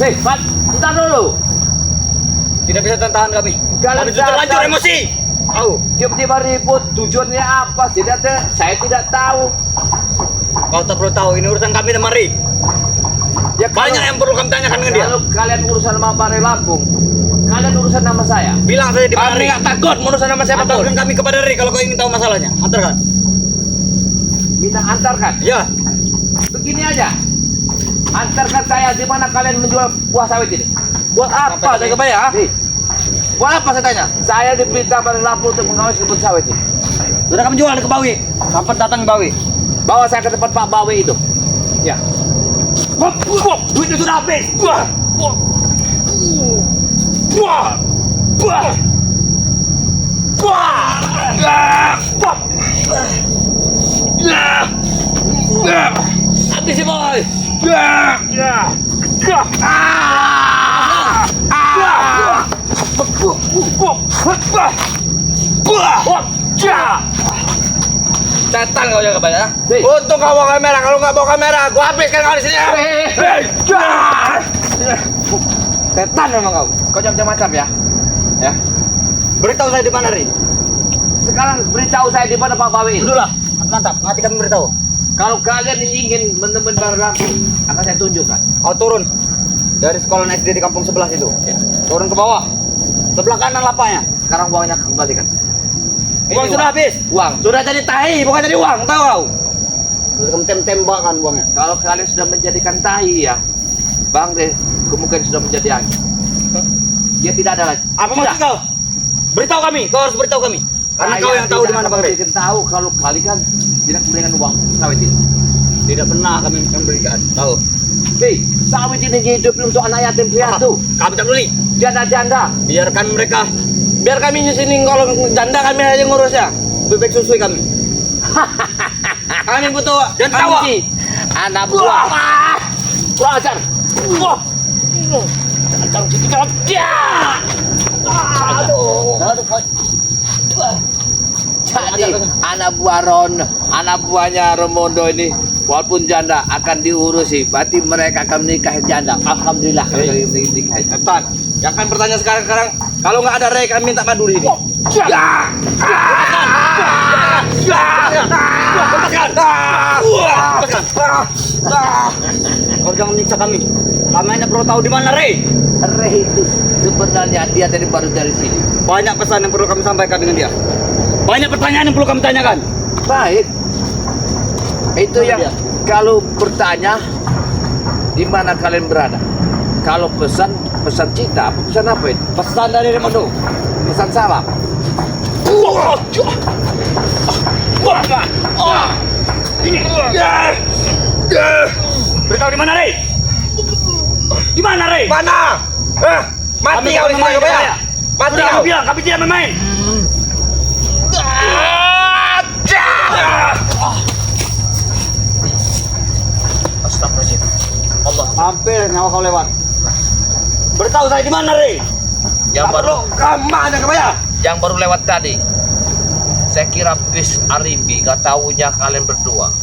Speaker 6: Hei, Pat, bentar dulu.
Speaker 3: Tidak bisa tahan kami.
Speaker 6: Kalian
Speaker 3: Kami sudah terlanjur
Speaker 6: datang.
Speaker 3: emosi.
Speaker 6: Tiba-tiba ribut, tujuannya apa sih? Saya tidak tahu.
Speaker 3: Kau tak perlu tahu, ini urusan kami dengan Rey.
Speaker 6: Ya,
Speaker 3: Banyak yang perlu kami tanyakan dengan dia.
Speaker 6: kalau kalian urusan sama Pak Rey Lampung, kalian urusan nama saya.
Speaker 3: Bilang saja di mana
Speaker 2: kami
Speaker 3: Rey.
Speaker 2: nggak takut urusan sama siapa pun.
Speaker 3: Antarkan kami kepada Rey kalau kau ingin tahu masalahnya. Antarkan.
Speaker 6: Minta antarkan.
Speaker 3: Ya.
Speaker 6: Begini aja. Antarkan saya di mana kalian menjual buah sawit ini.
Speaker 2: Buat apa, Jakabaya?
Speaker 6: Nih,
Speaker 2: Buat apa saya tanya?
Speaker 6: saya diperintah Pak Rey Lampung untuk mengawasi kebun sawit ini.
Speaker 3: Sudah kami jual ke Bawi. Sampai datang Bawi.
Speaker 6: Bawa saya ke tempat Pak Bawe itu. Ya.
Speaker 3: Duitnya sudah habis.
Speaker 2: Hati si boy. Setan kau Jakabaya.
Speaker 6: Hei.
Speaker 2: Untung kau bawa kamera, kalau nggak bawa kamera, gua habiskan kau di sini.
Speaker 6: Setan memang kau. Kau jangan macam-macam ya. Ya.
Speaker 3: Beritahu saya di mana Rey.
Speaker 6: Sekarang beritahu saya di mana Pak Bawe itu.
Speaker 3: Udahlah. Mantap. Nanti kami beritahu.
Speaker 6: Kalau kalian ingin menemukan Pak Rey Lampung, akan saya tunjukkan.
Speaker 3: Kau turun dari sekolah SD di kampung sebelah situ.
Speaker 6: Ya.
Speaker 3: Turun ke bawah. Sebelah kanan lapaknya.
Speaker 6: Sekarang uangnya kembalikan.
Speaker 3: Uang
Speaker 6: Ini
Speaker 3: sudah habis.
Speaker 6: Uang.
Speaker 3: Sudah jadi tahi, bukan jadi uang, tahu kau? Sudah kami tembakan uangnya.
Speaker 6: Kalau kalian sudah menjadikan tahi ya, Bang Rey kemungkinan sudah menjadi angin. Dia tidak ada lagi.
Speaker 3: Apa maksud kau? Beritahu kami, kau harus beritahu kami. Karena kau yang tahu di mana Bang Rey.
Speaker 6: Saya tahu kalau kalian tidak memberikan uang sawit ini.
Speaker 3: Tidak pernah kami memberikan. Tahu.
Speaker 6: Hei, sawit ini hidup untuk anak yatim piatu,
Speaker 3: Kami tak peduli.
Speaker 6: janda-janda.
Speaker 3: Biarkan mereka.
Speaker 2: Biar kami nyusinin, kalau janda kami aja ngurusnya.
Speaker 3: Bebek susui kami.
Speaker 2: Kami butuh
Speaker 3: Dan tawa.
Speaker 2: anji.
Speaker 6: Anak buah. Kurang ajar. Cacang cincin. Aduh. Jadi anak buah anak buahnya Remondo ini walaupun janda akan diurusi, berarti mereka akan menikahi janda. Alhamdulillah kalau menikahi.
Speaker 2: Setan. Yang kami bertanya sekarang, kalau nggak ada Rey, kami minta madu di sini.
Speaker 3: Kau jangan menyiksa kami. Kami hanya perlu tahu di mana Ray.
Speaker 6: Ray itu sebenarnya dia baru dari sini.
Speaker 3: Banyak pesan yang perlu kami sampaikan dengan dia. Banyak pertanyaan yang perlu kami tanyakan.
Speaker 6: Baik. Itu yang kalau bertanya di mana kalian berada. Kalau pesan cinta, pesan apa itu?
Speaker 3: Pesan dari Raimondo.
Speaker 6: Pesan salam.
Speaker 3: Beritahu di mana Ray? Di mana Ray?
Speaker 2: Mana? Mati kau sama Kebaya. Mati
Speaker 3: Sudah
Speaker 2: kau.
Speaker 3: aku bilang, kami tidak main-main. Astagfirullahaladzim. Allah, hampir nyawa kau lewat. Beritahu saya di mana Ray?
Speaker 6: Yang baru
Speaker 2: Kemana Kebaya?
Speaker 6: yang baru lewat tadi. Saya kira bis Aribi, gak taunya kalian berdua.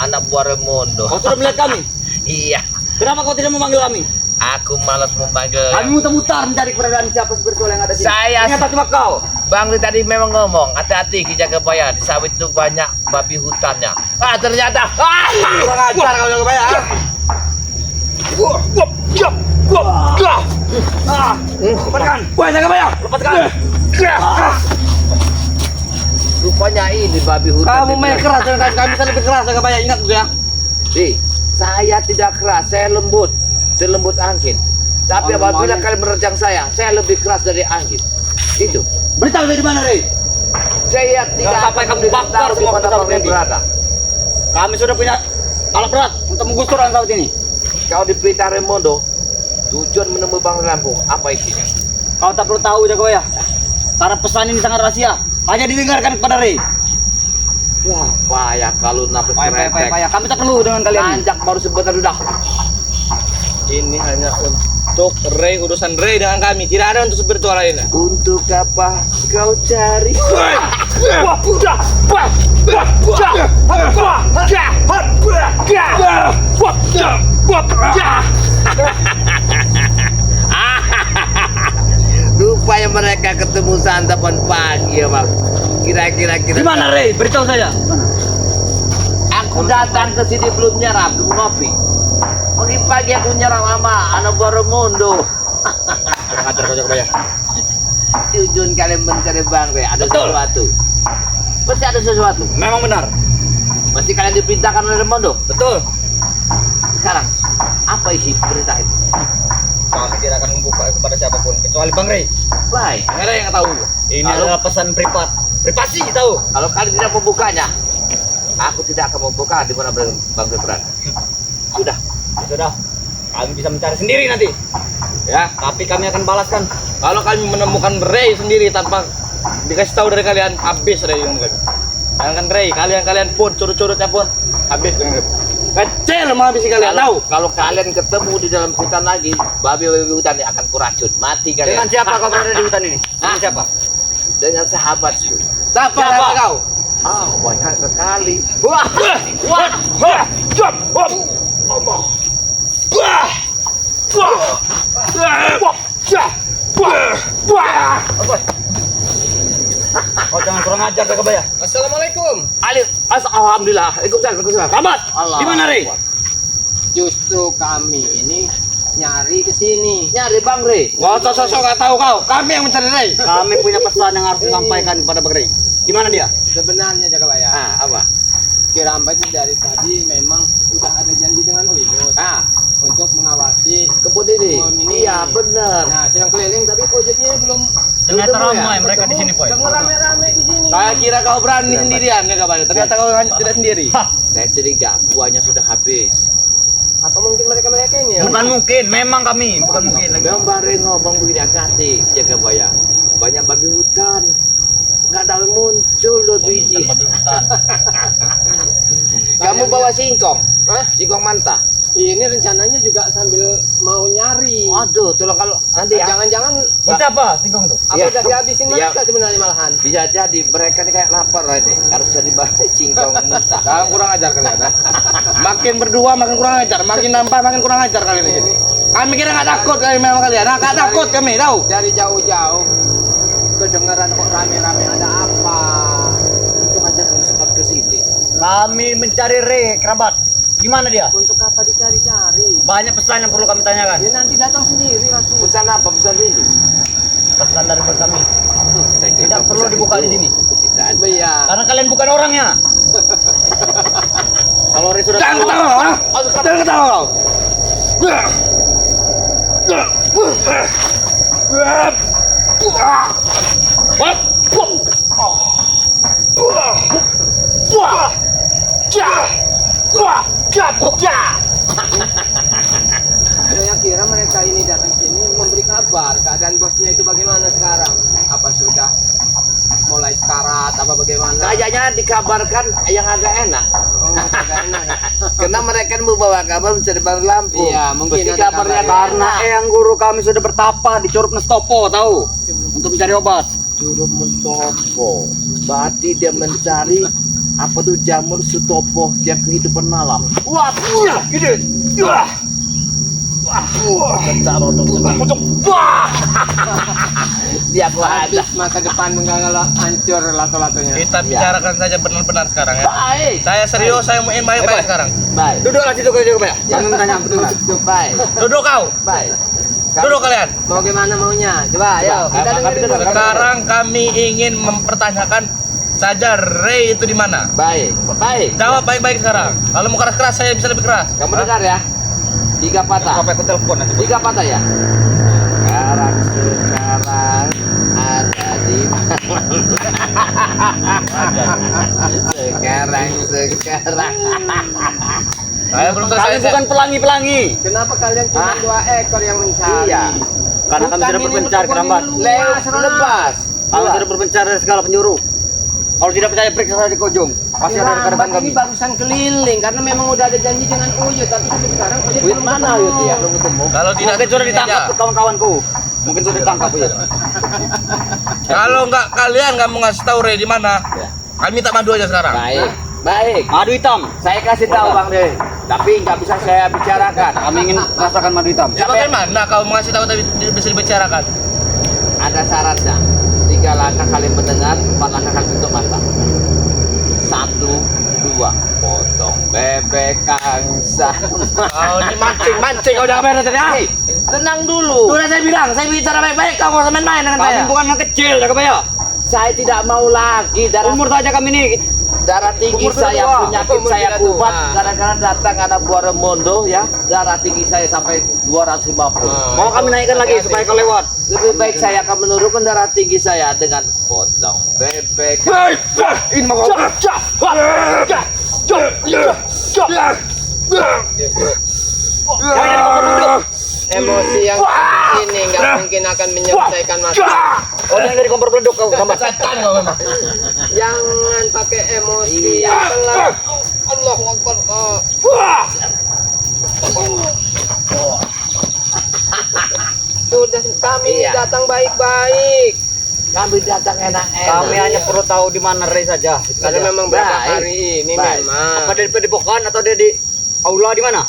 Speaker 6: Anak buah Raimondo.
Speaker 3: Kau sudah melihat kami?
Speaker 6: Iya,
Speaker 3: Kenapa kau tidak memanggil kami?
Speaker 6: aku malas memanggil.
Speaker 3: Kami muter-muter mencari keberadaan siapa spiritual yang ada di sini.
Speaker 6: Saya-
Speaker 3: Ternyata cuma kau.
Speaker 6: Bang Ri tadi memang ngomong, hati-hati jaga bayar. Di sawit itu banyak babi hutannya. Ternyata.
Speaker 2: Kurang ajar kau Kebaya.
Speaker 3: Lepaskan.
Speaker 2: Banyak Kebaya.
Speaker 3: Lepaskan.
Speaker 6: Rupanya ini babi hutan.
Speaker 3: Kamu main keras dengan kami bisa lebih keras ya Kebaya. Ingat ya.
Speaker 6: Saya tidak keras, saya lembut. Selembut angin. Tapi
Speaker 3: Oh,
Speaker 6: apabila
Speaker 3: angin.
Speaker 6: kalian menerjang saya lebih keras dari angin. Itu.
Speaker 3: Beritahu saya di mana Ray?
Speaker 6: Saya tidak
Speaker 3: sampai kamu bakar
Speaker 6: tahu di
Speaker 3: semua
Speaker 6: mana
Speaker 3: pesawat
Speaker 6: kalian
Speaker 3: ini.
Speaker 6: berada.
Speaker 3: Kami sudah punya alat berat untuk menggusur pesawat ini.
Speaker 6: Kau di Pelita Raimondo, tujuan menemui Bang Lampung, apa isinya?
Speaker 3: Kau tak perlu tahu jago ya. Karena pesan ini sangat rahasia. Hanya didengarkan kepada Ray.
Speaker 6: Wah, payah kalau nafas keretek.
Speaker 3: Payah. Kami tak perlu dengan kalian.
Speaker 6: Nanjak baru sebentar udah.
Speaker 2: Ini hanya untuk Ray, urusan Ray dengan kami. Tidak ada untuk spiritual lainnya.
Speaker 6: Untuk apa kau cari? Rupanya mereka ketemu santapan pagi ya bang. Kira-kira
Speaker 3: Di mana Ray? Beritahu saya.
Speaker 6: Aku datang ke sini belum nyerap, belum ngopi. Pagi-pagi aku nyerap sama anak buah Raimondo.
Speaker 2: Kurang ajar kau Kebaya.
Speaker 6: Tujuan kalian mencari Bang Ray, ada
Speaker 3: Betul.
Speaker 6: sesuatu. Pasti ada sesuatu.
Speaker 3: Memang benar.
Speaker 6: Pasti kalian diperintahkan oleh Raimondo.
Speaker 3: Betul.
Speaker 6: Sekarang, apa isi perintah itu?
Speaker 3: Kami tidak akan membuka kepada siapapun kecuali Bang Ray.
Speaker 6: Baik,
Speaker 3: Bang Ray yang tahu. Ini
Speaker 6: Lalu?
Speaker 3: adalah pesan privat. Privasi tahu.
Speaker 6: kalau kalian tidak membukanya, aku tidak akan membuka di mana Bang Ray berada. Sudah.
Speaker 3: Sudah. Kami bisa mencari sendiri nanti. Ya, tapi kami akan balaskan.
Speaker 2: Kalau kami menemukan Ray sendiri tanpa dikasih tahu dari kalian, habis Ray dengan kami. Jangan Ray, kalian pun curut-curutnya pun habis dengan kami. Kecil menghabisi kalian, tahu?
Speaker 6: Kalau kalian ketemu di dalam hutan lagi, babi-babi hutan yang akan kuracun, mati kalian.
Speaker 3: Dengan siapa kau berada di hutan ini? Dengan siapa?
Speaker 6: Dengan sahabatku.
Speaker 2: Siapa kau?
Speaker 6: Banyak sekali.
Speaker 2: Wah, wah, wah, jump, hop, Allah. Wah, wah, wah, wah, wah.
Speaker 3: Kau jangan kurang ajar ke Kebaya.
Speaker 5: Assalamualaikum.
Speaker 6: Alhamdulillah. Waalaikumsalam.
Speaker 3: Selamat.
Speaker 6: Allah.
Speaker 3: Di mana Ray?
Speaker 5: Justru kami ini nyari ke sini.
Speaker 6: Nyari Bang Ray.
Speaker 2: Gak usah sosok gak tahu kau. Kami yang mencari Ray.
Speaker 3: Kami punya pesan yang harus disampaikan kepada Bang Ray. Di mana dia?
Speaker 5: Sebenarnya Jagabaya,
Speaker 6: Apa?
Speaker 5: Kiramba itu dari tadi memang udah ada janji dengan Uyut untuk mengawasi
Speaker 6: Kebun ini.
Speaker 5: kebun ini.
Speaker 6: Iya, benar.
Speaker 5: Nah, sedang keliling tapi Uyutnya belum
Speaker 3: Ternyata
Speaker 6: Ketemu ya?
Speaker 3: ramai mereka di sini, Boy.
Speaker 5: Sedang rame-rame di sini.
Speaker 2: Saya kira kau berani sendirian ya kabarnya. Ternyata kau tidak sendiri.
Speaker 6: Saya curiga buahnya sudah habis.
Speaker 5: Apa mungkin mereka ini ya?
Speaker 3: Bukan mungkin, memang kami. Bukan mungkin lagi.
Speaker 6: Bang Ray ngomong begini, hati-hati jaga bayar. Banyak babi hutan. Nggak tahu muncul loh biji. Kamu bawa singkong?
Speaker 5: Hah?
Speaker 6: Singkong mantah?
Speaker 5: Ini rencananya juga sambil mau nyari.
Speaker 6: Waduh, tolong kalau nanti ya.
Speaker 5: Jangan-jangan
Speaker 3: Berarti apa singkong tuh?
Speaker 5: apa
Speaker 6: Iya.
Speaker 5: udah dihabisin
Speaker 6: Iya.
Speaker 5: mereka sebenarnya malahan.
Speaker 6: Bisa jadi mereka ini kayak lapar ini. Harus jadi bahan singkong mentah.
Speaker 2: Jangan kurang ajar kalian. Makin berdua makin kurang ajar. Makin nampak makin kurang ajar kalian ini. Kami kira nggak takut kalian memang kalian. Nggak takut kami tahu.
Speaker 5: Dari jauh-jauh kedengaran kok rame-rame ada apa?
Speaker 6: Untung aja
Speaker 3: Kami mencari Re, kerabat. Di mana dia?
Speaker 5: Untuk apa dicari-cari?
Speaker 3: Banyak pesan yang perlu kami tanyakan.
Speaker 5: Dia nanti datang sendiri pasti.
Speaker 6: Pesan apa? Pesan ini.
Speaker 3: Pesan dari bos kami.
Speaker 6: Saya kira
Speaker 3: Tidak perlu
Speaker 6: pesan
Speaker 3: dibuka
Speaker 6: itu
Speaker 3: di sini.
Speaker 6: untuk kita.
Speaker 5: Iya.
Speaker 3: Karena kalian bukan orangnya. Kalau Re sudah
Speaker 6: Jangan
Speaker 3: tahu,
Speaker 6: ketawa, jangan ketawa.
Speaker 5: Saya kira mereka ini datang sini memberi kabar keadaan bosnya itu bagaimana sekarang. Apa sudah mulai sekarat apa bagaimana?
Speaker 6: Kayaknya dikabarkan yang agak enak.
Speaker 5: Oh, agak enak ya.
Speaker 6: Karena mereka membawa kabar mencari barang lampu.
Speaker 5: Iya, mungkin
Speaker 6: Pasti
Speaker 5: ada
Speaker 6: kabarnya
Speaker 5: kabar.
Speaker 3: karena Eyang Guru kami sudah bertapa di Curug Nestopo, tahu? Untuk mencari obat.
Speaker 6: Curug Mentopo. Berarti dia mencari apa tuh jamur sutopo yang kehidupan malam. Wah, gini. Wah. Dia gua ada.
Speaker 5: Habis masa depan menggala hancur lato-latonya.
Speaker 2: Kita bicarakan saja benar-benar sekarang ya.
Speaker 6: Baik.
Speaker 2: Saya serius, saya mau baik-baik sekarang.
Speaker 6: Baik.
Speaker 3: Duduklah situ kau coba ya. Jangan tanya benar.
Speaker 6: Baik.
Speaker 2: Duduk kau.
Speaker 6: Baik.
Speaker 2: Duduk kalian.
Speaker 5: Mau gimana maunya? Coba, ayo kita dengerin dulu.
Speaker 2: Sekarang kami ingin mempertanyakan saja Ray itu di mana.
Speaker 6: Baik. Baik.
Speaker 2: Jawab baik-baik sekarang. Kalau mau keras-keras saya bisa lebih keras.
Speaker 6: Kamu dengar ya? 3 patah.
Speaker 3: Sampai aku telepon nanti.
Speaker 6: 3 patah ya. Sekarang ada di mana? Sekarang.
Speaker 2: Saya belum selesai.
Speaker 3: Kami bukan pelangi-pelangi.
Speaker 5: Kenapa kalian cuma 2 ekor yang mencari?
Speaker 6: Iya.
Speaker 3: Karena kami sudah berpencar kerabat.
Speaker 6: Lepas.
Speaker 3: Kami sudah berpencar dari segala penjuru. Kalau tidak percaya periksa saja di Kojong. Pasti ada rekan
Speaker 5: Lambat
Speaker 3: kami.
Speaker 5: ini barusan keliling karena memang udah ada janji dengan Uyut, tapi sampai sekarang Uyut
Speaker 6: Uyut mana Uyut ya? Belum ketemu.
Speaker 2: Kalau tidak
Speaker 3: Mungkin sudah ditangkap
Speaker 2: aja.
Speaker 3: tuh kawan-kawanku. Mungkin sudah ditangkap ya.
Speaker 2: Kalau nggak kalian nggak mau ngasih tahu Ray di mana,
Speaker 6: Ya.
Speaker 2: kami minta madu aja sekarang.
Speaker 6: Baik. Baik.
Speaker 3: Madu hitam.
Speaker 6: Saya kasih tahu Bang De. Tapi nggak bisa saya bicarakan.
Speaker 3: Kami ingin merasakan madu hitam.
Speaker 2: Ya, bagaimana kau mau ngasih tahu tapi bisa dibicarakan?
Speaker 6: Ada syaratnya. 3 langkah kalian mendengar, 4 langkah kalian tutup mata. 1, 2, potong bebek angsa.
Speaker 2: Oh, ini mancing kau jangan beres tadi. Ah.
Speaker 6: Tenang dulu.
Speaker 3: Sudah saya bilang, saya bicara baik-baik. Kau nggak usah main-main dengan
Speaker 6: Kami
Speaker 3: saya. Bukan anak kecil, ya kebaya.
Speaker 6: Saya tidak mau lagi
Speaker 3: Umur saja kami ini.
Speaker 6: darah tinggi
Speaker 3: Umur sudah
Speaker 6: saya,
Speaker 3: tua.
Speaker 6: penyakit
Speaker 5: Umur
Speaker 6: saya
Speaker 5: tidak
Speaker 6: kumat
Speaker 5: tua.
Speaker 6: kadang-kadang datang ada buah remondo ya, darah tinggi saya sampai 250.
Speaker 3: Mau kami naikkan lagi supaya kau lewat.
Speaker 6: Lebih baik saya akan menurunkan darah tinggi saya dengan potong bebek.
Speaker 3: Ini mau
Speaker 5: emosi yang ini nggak mungkin akan menyelesaikan masalah.
Speaker 3: Kau yang dari kompor beleduk kau gambar.
Speaker 2: Setan kau memang.
Speaker 5: Jangan pakai emosi
Speaker 6: Iya.
Speaker 5: yang pelan. Allahu Akbar. Sudah kami
Speaker 6: Iya.
Speaker 5: datang baik-baik.
Speaker 6: Kami datang enak-enak.
Speaker 3: Kami hanya perlu tahu di mana Ray saja.
Speaker 5: Karena memang berapa
Speaker 6: Baik.
Speaker 5: hari ini
Speaker 6: Baik.
Speaker 5: memang.
Speaker 3: Apa dia di padepokan atau dia di aula di mana?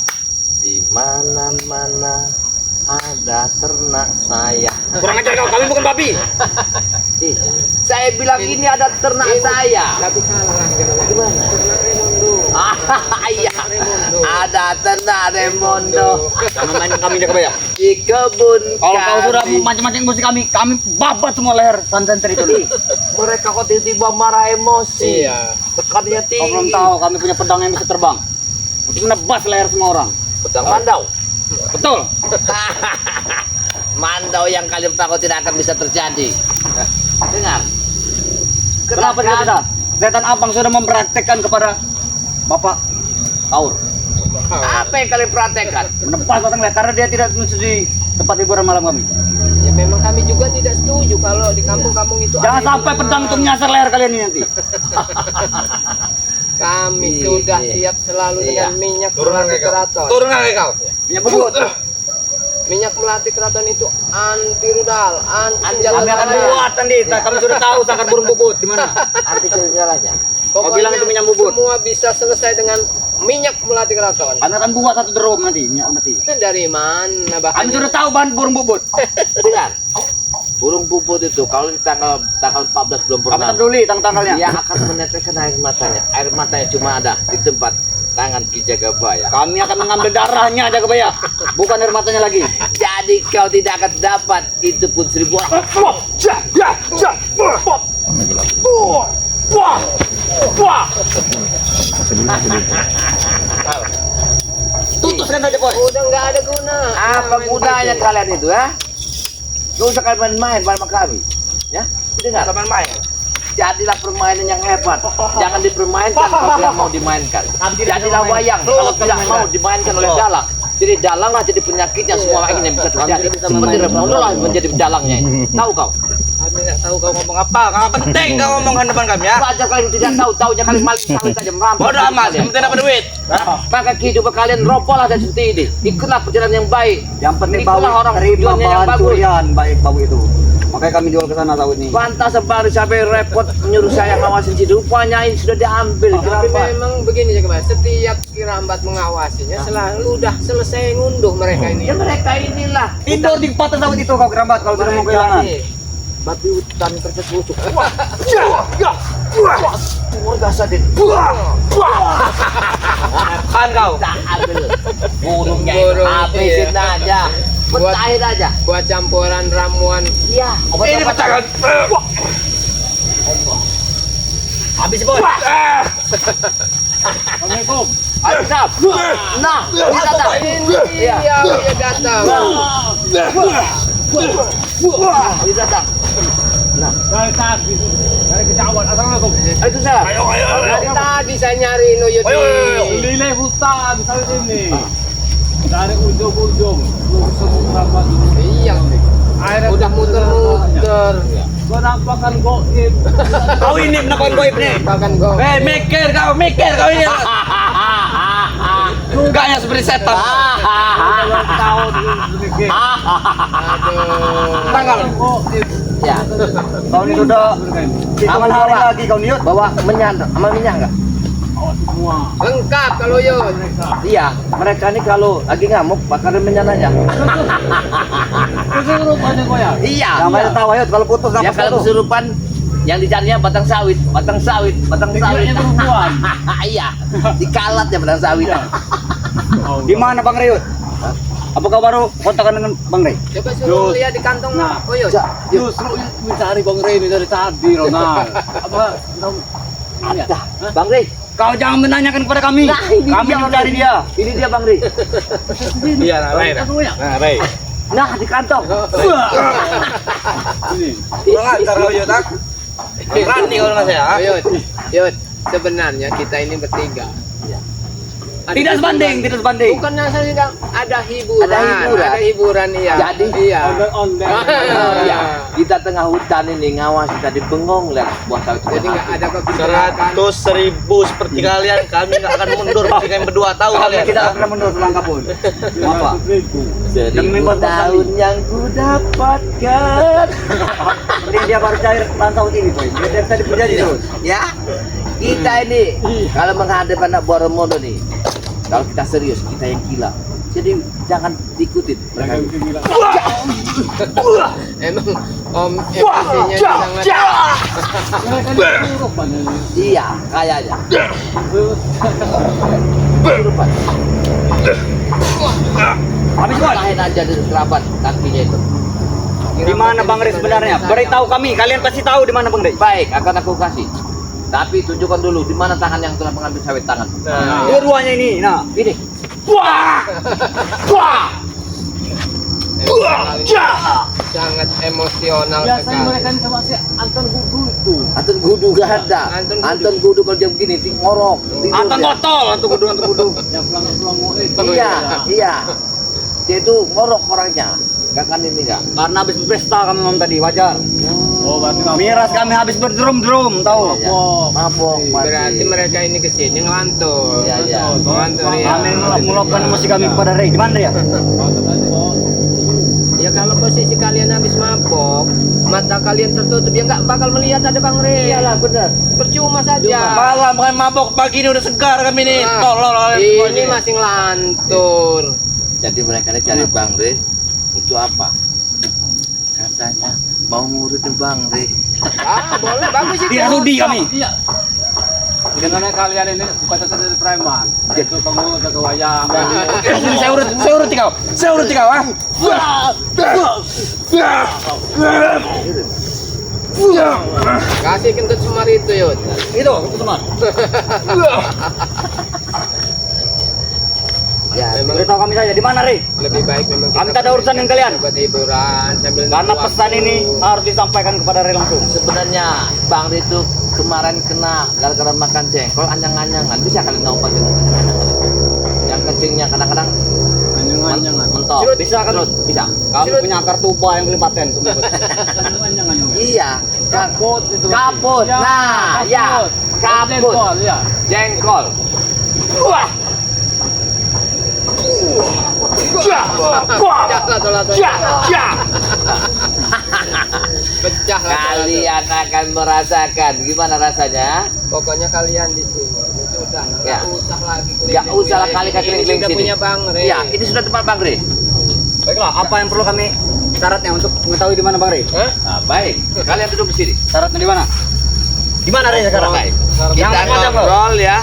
Speaker 6: Di mana-mana ada ternak saya.
Speaker 3: Kurang ajar kau, kami bukan babi.
Speaker 6: Ih, saya bilang ini ada ternak
Speaker 5: Ini.
Speaker 6: saya.
Speaker 5: Tapi salah gimana?
Speaker 6: Gimana?
Speaker 5: Ternak Raimondo.
Speaker 6: Iya,
Speaker 5: Raimondo.
Speaker 6: ada ternak Raimondo
Speaker 3: Jangan main kami dia kebaya.
Speaker 6: di kebun
Speaker 3: Kalau kau sudah
Speaker 6: kami.
Speaker 3: macam-macam emosi kami babat semua leher santan itu.
Speaker 6: Mereka kok tiba-tiba marah emosi.
Speaker 5: Iya.
Speaker 6: Tekannya
Speaker 3: Kau belum
Speaker 6: tinggi.
Speaker 3: tahu kami punya pedang yang bisa terbang untuk menebas leher semua orang.
Speaker 6: Pedang mandau.
Speaker 3: Betul.
Speaker 6: Mandau yang kalian takut tidak akan bisa terjadi. Dengar.
Speaker 3: Kenapa tidak bisa? Setan abang sudah mempraktekkan kepada Bapak Kaur.
Speaker 6: Apa yang kalian praktekkan?
Speaker 3: Menebas batang leher karena dia tidak menyetujui tempat hiburan malam kami.
Speaker 5: Ya memang kami juga tidak setuju kalau di kampung-kampung itu
Speaker 3: Jangan
Speaker 5: ada
Speaker 3: sampai
Speaker 5: yang
Speaker 3: pedang untuk menyasar leher kalian ini nanti.
Speaker 5: Kami
Speaker 6: Iya.
Speaker 5: sudah siap selalu
Speaker 6: Iya.
Speaker 5: dengan minyak
Speaker 2: Turun
Speaker 5: melati
Speaker 2: kaki kau.
Speaker 5: keraton.
Speaker 2: Turun kaki kau.
Speaker 3: Punya bubut.
Speaker 5: Minyak melati keraton itu anti rudal, anti
Speaker 3: Kami akan buat nanti. Kami sudah tahu sakar burung bubut di mana.
Speaker 6: Arti sejarahnya.
Speaker 3: Kau bilang itu minyak bubut.
Speaker 5: Semua bisa selesai dengan minyak melati keraton.
Speaker 3: Kami akan buat satu drum nanti minyak mati.
Speaker 5: Dari mana
Speaker 3: Kami
Speaker 5: bahannya?
Speaker 3: sudah tahu bahan burung bubut.
Speaker 6: Dengar. burung puput itu kalau di tanggal 14 bulan
Speaker 3: Apa
Speaker 6: purnama
Speaker 3: peduli tanggalnya?
Speaker 6: dia akan meneteskan air matanya. Air matanya cuma ada di tempat tangan Ki Jagabaya.
Speaker 3: Kami akan mengambil darahnya Jagabaya, bukan air matanya lagi.
Speaker 6: Jadi kau tidak akan dapat itu pun 1000 orang.
Speaker 3: Tutuskan saja bos.
Speaker 2: Udah nggak ada guna.
Speaker 6: Apa gunanya kalian itu ya? Gak usah kalian main-main bersama kami. Ya, dengar.
Speaker 3: Main.
Speaker 6: Jadilah permainan yang hebat. Jangan dipermainkan kalau tidak mau dimainkan. Jadilah wayang kalau tidak mau dimainkan oleh dalang. Jadi dalanglah jadi penyakitnya semua ini yang bisa terjadi. Seperti Ronaldo lah menjadi dalangnya ini. Tahu kau?
Speaker 3: Kami nggak tahu kau ngomong apa. Nggak penting kau ngomong di depan kami ya.
Speaker 6: Wajar kalian tidak tahu. Taunya kalian maling saling saja merampok.
Speaker 3: Bodoh amat, yang penting dapat duit.
Speaker 6: Maka kehidupan kalian robohlah dan seperti ini. Ikutlah perjalanan yang baik.
Speaker 3: Yang penting bau
Speaker 6: Itulah orang
Speaker 3: terima
Speaker 6: tujuannya yang
Speaker 3: bahan
Speaker 6: bagus.
Speaker 3: curian baik bau itu. Makanya kami jual ke sana tahu ini.
Speaker 6: Pantas baru sampai repot menyuruh saya ngawasin si rupanya ini sudah diambil.
Speaker 2: Tapi
Speaker 6: Kenapa?
Speaker 2: memang begini ya Mas, setiap Kirambat mengawasinya selalu udah selesai ngunduh mereka ini.
Speaker 6: Ya mereka inilah.
Speaker 3: Tidur di patah sawit itu kau kerambat kalau tidak mau kehilangan.
Speaker 6: Babi hutan tercetusuk. Keluarga sadin.
Speaker 3: Kan kau.
Speaker 6: Tak ambil. Burungnya itu
Speaker 2: Burung,
Speaker 6: habisin
Speaker 2: iya.
Speaker 6: aja. Pecahkan aja.
Speaker 2: Buat campuran ramuan.
Speaker 6: Iya.
Speaker 3: Ini pecahkan. Habis bos. Assalamualaikum.
Speaker 6: Ayo sap. Nah, ini datang. Iya.
Speaker 2: Iya, dia datang.
Speaker 6: Ini datang. Nah,
Speaker 3: Dari kecawat. Assalamualaikum.
Speaker 6: itu saya.
Speaker 2: Dari tadi saya nyari Nuyut ini.
Speaker 3: Nilai hutan sawit ini. Dari ujung-ujung semua berapa
Speaker 2: Iya. Udah muter-muter.
Speaker 3: Penampakan goib. Kau ini penampakan goib nih.
Speaker 2: Bahkan gue.
Speaker 3: Mikir kau ini. Gaknya seperti setan. Tahun mikir.
Speaker 2: Aduh.
Speaker 3: Tanggal.
Speaker 6: Ya.
Speaker 3: Kau ini sudah hitungan hari
Speaker 6: bawa.
Speaker 3: lagi kau niut.
Speaker 6: Bawa menyan, sama minyak enggak?
Speaker 3: Semua.
Speaker 2: Lengkap kalau Yud.
Speaker 6: Iya, mereka ini kalau lagi ngamuk bakarin menyan aja.
Speaker 3: Kesurupan kau ya.
Speaker 6: Iya.
Speaker 3: Yang banyak tahu ayo kalau putus
Speaker 6: Ya
Speaker 3: apa
Speaker 6: kalau kesurupan yang dicarinya batang sawit.
Speaker 3: Pikirannya perempuan.
Speaker 6: Iya, dikalat ya batang sawit.
Speaker 3: Di mana Bang Reyut? Apakah baru kontakan dengan Bang Rey?
Speaker 2: Coba suruh lihat di kantong Yud.
Speaker 3: Justru mencari Bang Rey ini dari tadi, Ronald. Apa?
Speaker 6: Ada, Bang Rey.
Speaker 3: Kau jangan menanyakan kepada kami.
Speaker 6: Nah, ini
Speaker 3: Kami
Speaker 6: dia,
Speaker 3: mencari dia.
Speaker 6: Ini dia Bang Rey.
Speaker 3: Iya, Nah, Rey.
Speaker 6: Nah, di kantong.
Speaker 3: Ini. Kurang ajar kau Yud, tak? Berani kau dengan saya.
Speaker 2: Yud, sebenarnya kita ini bertiga.
Speaker 3: Tidak sebanding.
Speaker 2: Bukannya saya tidak ada hiburan.
Speaker 6: Ada hiburan.
Speaker 2: Iya.
Speaker 6: Jadi
Speaker 2: iya.
Speaker 6: Iya, kita tengah hutan ini ngawasi tadi bengong lihat buah sawit.
Speaker 2: Jadi nggak ada kebijakan.
Speaker 3: 100.000 seperti kalian, kami nggak akan mundur. Kalian berdua tahu kalian. Tidak akan mundur selangkah pun. Apa?
Speaker 6: 1000 tahun yang ku dapatkan.
Speaker 3: Seperti dia baru cair lantau ini, boy. Dia tadi berjanji terus.
Speaker 6: Ya, kita ini kalau menghadap anak buah Romodo nih, kalau kita serius kita yang gila. Jadi jangan diikutin mereka.
Speaker 2: Emang Om emosinya sangat.
Speaker 6: Iya, kayaknya. Kesurupan.
Speaker 3: Habis bos.
Speaker 6: Lain aja dari kerabat kakinya itu.
Speaker 3: Di mana Bang Rey sebenarnya? Beritahu kami. Kalian pasti tahu di mana Bang Rey.
Speaker 6: Baik, akan aku kasih. Tapi tunjukkan dulu di mana tangan yang telah mengambil sawit tangan.
Speaker 3: Dua-duanya ini. Nah,
Speaker 6: Ini.
Speaker 2: Sangat emosional sekali.
Speaker 3: ini sama si Anton Gudu itu.
Speaker 6: Anton Gudu gak ada. Anton Gudu kalau dia begini ngorok. tidur
Speaker 3: Anton
Speaker 6: dia.
Speaker 3: botol, Anton Gudu.
Speaker 6: Yang pelang itu. Iya. Dia itu ngorok orangnya. Gak kan ini enggak.
Speaker 3: Karena habis berpesta kami malam tadi, wajar.
Speaker 5: Oh, berarti
Speaker 3: Miras kami habis berdrum-drum, tahu?
Speaker 6: Iya. Mabok.
Speaker 2: Berarti mereka ini kesini ngelantur.
Speaker 6: Iya.
Speaker 2: Ngelantur ya.
Speaker 3: Kami meluapkan emosi kami kepada Rey. Di mana Rey ya?
Speaker 2: Ya kalau posisi kalian habis mabok, mata kalian tertutup, ya nggak bakal melihat ada Bang Rey.
Speaker 6: Iyalah benar.
Speaker 2: Percuma saja.
Speaker 3: Malam kan mabok, pagi ini udah segar kami nih.
Speaker 2: Nah,
Speaker 3: Tolol.
Speaker 2: ini masih ngelantur.
Speaker 6: Jadi mereka ini cari Bang Rey untuk apa? Katanya
Speaker 7: mau murid Bang Rey.
Speaker 2: Boleh, bagus itu.
Speaker 3: Tidak sudi kami.
Speaker 1: Dengan kalian ini bukan dari preman. Itu kamu jaga wayang.
Speaker 3: Saya urut kau. Ah.
Speaker 2: Kasih kentut semar itu, Yud.
Speaker 3: Itu teman.
Speaker 2: Ya, memang
Speaker 3: Beritahu kami saja di mana, Rey?
Speaker 2: lebih baik memang
Speaker 3: Kami tak ada urusan dengan kalian.
Speaker 2: buat hiburan sambil
Speaker 3: Karena
Speaker 2: nunggu
Speaker 3: pesan
Speaker 2: waktu.
Speaker 3: ini harus disampaikan kepada Rey langsung.
Speaker 7: Sebenarnya Bang Rey itu kemarin kena gara-gara makan jengkol anyang-anyangan. Bisa kalian obatin anyang-anyangan itu? Yang kencingnya kadang-kadang mentok.
Speaker 3: Bisa kan?
Speaker 7: Bisa.
Speaker 3: Kami punya akar tuba yang beli paten.
Speaker 7: Iya, kaput itu. Kaput. Nah, ya. Kaput. Jengkol. Wah.
Speaker 2: Pecah lah.
Speaker 7: Kalian akan merasakan gimana rasanya?
Speaker 2: Pokoknya kalian di sini. Itu udah
Speaker 7: Ya.
Speaker 2: nggak usah lagi
Speaker 7: Nggak usah lah kali keliling
Speaker 2: sudah
Speaker 7: sini.
Speaker 2: punya Bang Rey.
Speaker 7: Ya, ini sudah tempat Bang Rey.
Speaker 3: Baiklah, apa yang perlu kami syaratnya untuk mengetahui di mana Bang Rey?
Speaker 7: Nah, baik. Kalian duduk di sini.
Speaker 3: Syaratnya di mana? Di mana Rey sekarang?
Speaker 7: Baik.
Speaker 3: Yang
Speaker 7: Kita
Speaker 3: ngajak, Bro.
Speaker 7: ngobrol ya.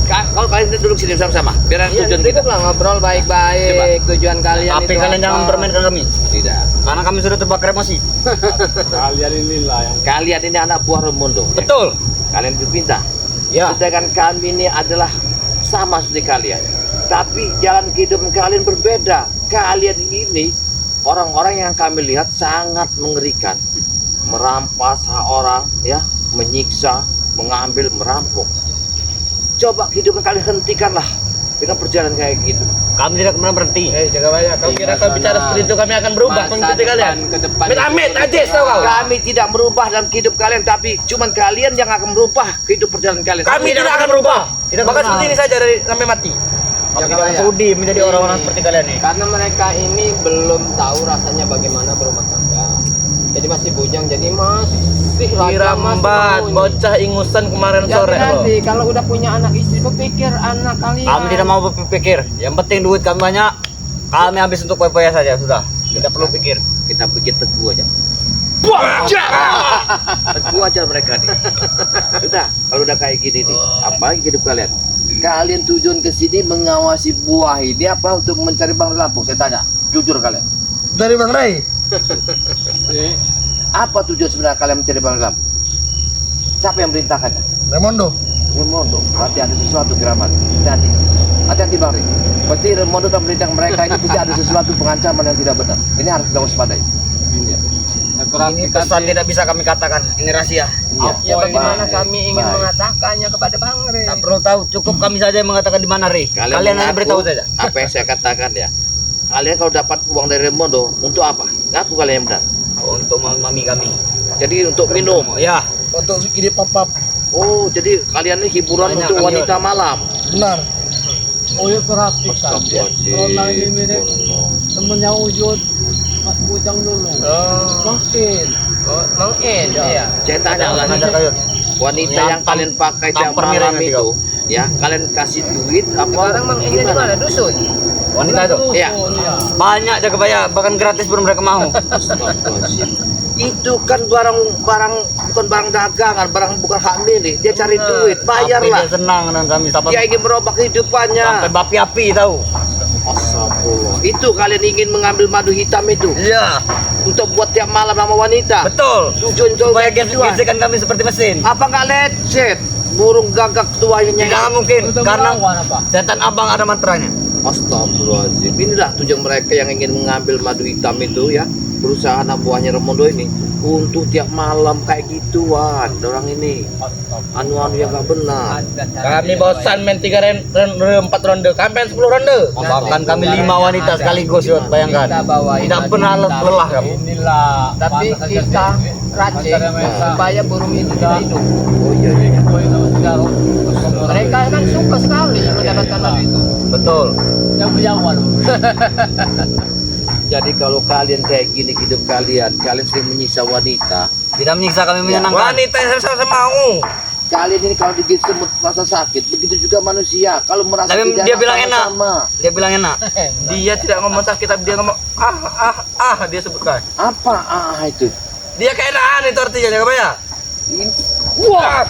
Speaker 7: Kalau kalian duduk sini sama-sama, biar ada
Speaker 2: Iya,
Speaker 7: tujuan kita.
Speaker 2: cukup lah ngobrol baik-baik. Tujuan kalian
Speaker 3: Tapi
Speaker 2: itu
Speaker 3: kalian
Speaker 2: apa?
Speaker 3: jangan bermainkan kami.
Speaker 7: Tidak.
Speaker 3: Karena kami sudah terbakar emosi.
Speaker 1: Kalian inilah yang
Speaker 7: Kalian ini anak buah Remondo. Ya?
Speaker 3: Betul.
Speaker 7: Kalian dipinta.
Speaker 3: Ya.
Speaker 7: Sedangkan kami ini adalah sama seperti kalian. Tapi jalan kehidupan kalian berbeda. Kalian ini orang-orang yang kami lihat sangat mengerikan. Merampas hak orang, ya, menyiksa, mengambil, merampok. Coba kehidupan kalian hentikanlah dengan perjalanan kayak gitu.
Speaker 3: Kami tidak pernah berhenti.
Speaker 2: Jaga banyak. Kau kira kau bicara seperti itu kami akan
Speaker 7: berubah
Speaker 2: mengikuti kalian? Ke depan.
Speaker 3: Amit aja tahu kau.
Speaker 7: Kami tidak merubah dalam kehidup kalian, tapi cuman kalian yang akan merubah kehidupan perjalanan kalian.
Speaker 3: Kami tidak akan berubah.
Speaker 2: Tidak
Speaker 3: Bahkan
Speaker 2: pernah.
Speaker 3: seperti ini saja dari sampai mati. Kami
Speaker 2: Jaga
Speaker 3: tidak
Speaker 2: banyak.
Speaker 3: sudi menjadi orang-orang seperti kalian nih.
Speaker 2: Karena mereka ini belum tahu rasanya bagaimana berumah tangga. Jadi masih bujang, jadi masih
Speaker 8: Dirambat, bocah ingusan kemarin sore loh.
Speaker 2: nanti kalau udah punya anak istri berpikir anak kalian.
Speaker 3: Kami tidak mau berpikir. Yang penting duit kami banyak. Kami habis untuk poya-poya saja sudah. Tidak perlu pikir.
Speaker 7: Kita bikin teguh aja. Teguh aja mereka nih. Sudah, kalau udah kayak gini nih, apa hidup kalian? Kalian tujuan ke sini mengawasi buah ini apa untuk mencari Bang Lampung? Saya tanya, jujur kalian.
Speaker 8: Dari Bang Ray.
Speaker 7: Apa tujuan sebenarnya kalian mencari Bang Lampung? Siapa yang merintahkannya?
Speaker 8: Remondo.
Speaker 7: Remondo, berarti ada sesuatu keramat. Hati-hati Bang Ray. Pasti Remondo dan perintah mereka ini pasti ada sesuatu pengancaman yang tidak benar. Ini harus kita waspadai.
Speaker 3: Ini pesan tidak bisa kami katakan. Ini rahasia.
Speaker 2: Ya bagaimana
Speaker 7: Baik,
Speaker 2: kami ingin
Speaker 7: baik.
Speaker 2: mengatakannya kepada Bang Rey?
Speaker 3: Tak perlu tahu. Cukup kami saja yang mengatakan di mana Rey. Kalian hanya
Speaker 7: mengaku
Speaker 3: beritahu saja.
Speaker 7: apa yang saya katakan ya. Kalian kalau dapat uang dari Remondo untuk apa? Ngaku kalian yang benar.
Speaker 3: Untuk mami kami.
Speaker 7: Jadi untuk minum.
Speaker 3: Ya.
Speaker 8: Untuk ide papap.
Speaker 7: Oh, jadi kalian ini hiburan
Speaker 3: Banyak
Speaker 7: untuk
Speaker 3: kami,
Speaker 7: wanita malam.
Speaker 8: Benar.
Speaker 1: Oh ya perhatikan dia. Kalau lain ini deh, temennya Ujud Mas Bujang dulu. Makin.
Speaker 2: Bang En, ya.
Speaker 7: Saya tanya lah,
Speaker 3: Ada kayu.
Speaker 7: wanita yang kalian pakai tiap
Speaker 3: tampar
Speaker 7: malam
Speaker 3: miring nanti
Speaker 7: itu, ya kalian kasih duit apa?
Speaker 2: Sekarang Bang En di mana? Dusun.
Speaker 3: Wanita itu.
Speaker 7: Iya.
Speaker 3: Banyak jaga bayar. Bahkan gratis pun mereka mau.
Speaker 7: Astagfirullahaladzim. Itu kan barang bukan barang dagangan, barang bukan hak milik. Dia cari duit,
Speaker 3: Tapi
Speaker 7: bayarlah.
Speaker 3: dia senang dengan kami. Sampai
Speaker 7: Dia ingin merubah kehidupannya.
Speaker 3: bapi-api tahu.
Speaker 7: Astagfirullah. Itu kalian ingin mengambil madu hitam itu
Speaker 3: Iya.
Speaker 7: untuk buat tiap malam sama wanita.
Speaker 3: Betul.
Speaker 7: Tujuan itu
Speaker 3: Supaya
Speaker 7: tujuan.
Speaker 3: gesekan kami seperti mesin.
Speaker 7: Apa nggak lecet? Burung gagak tuanya.
Speaker 3: Tidak mungkin. Karena
Speaker 1: apa?
Speaker 3: setan abang ada mantranya.
Speaker 7: Astagfirullahaladzim. Inilah tujuan mereka yang ingin mengambil madu hitam itu ya. Berusaha anak buahnya Remondo ini untuk tiap malam kayak gituan. Orang ini anu-anu yang nggak benar.
Speaker 8: Kami bosan main 4 ronde. Kami main 10 ronde.
Speaker 3: Bahkan kami 5 wanita sekaligus, Yot, bayangkan. Tidak pernah lelah kami.
Speaker 1: Inilah.
Speaker 2: Tapi kita racik supaya burung itu tidak hidup.
Speaker 7: Oh iya.
Speaker 2: Mereka kan suka sekali mendapatkan madu itu.
Speaker 3: Betul.
Speaker 1: Yang berjawab.
Speaker 7: Jadi kalau kalian kayak gini hidup kalian sering menyiksa wanita.
Speaker 3: Tidak menyiksa kami menyenangkan.
Speaker 8: Wanita yang sama mau.
Speaker 7: Kalian ini kalau digigit semut merasa sakit, begitu juga manusia. Kalau merasa
Speaker 3: Tapi
Speaker 7: tidak
Speaker 3: dia bilang enak.
Speaker 7: sama.
Speaker 3: Dia bilang enak.
Speaker 8: Dia tidak ngomong sakit, tapi dia ngomong dia sebutkan.
Speaker 7: Apa itu?
Speaker 3: Dia keenaan itu artinya ya, ya?
Speaker 7: Wah,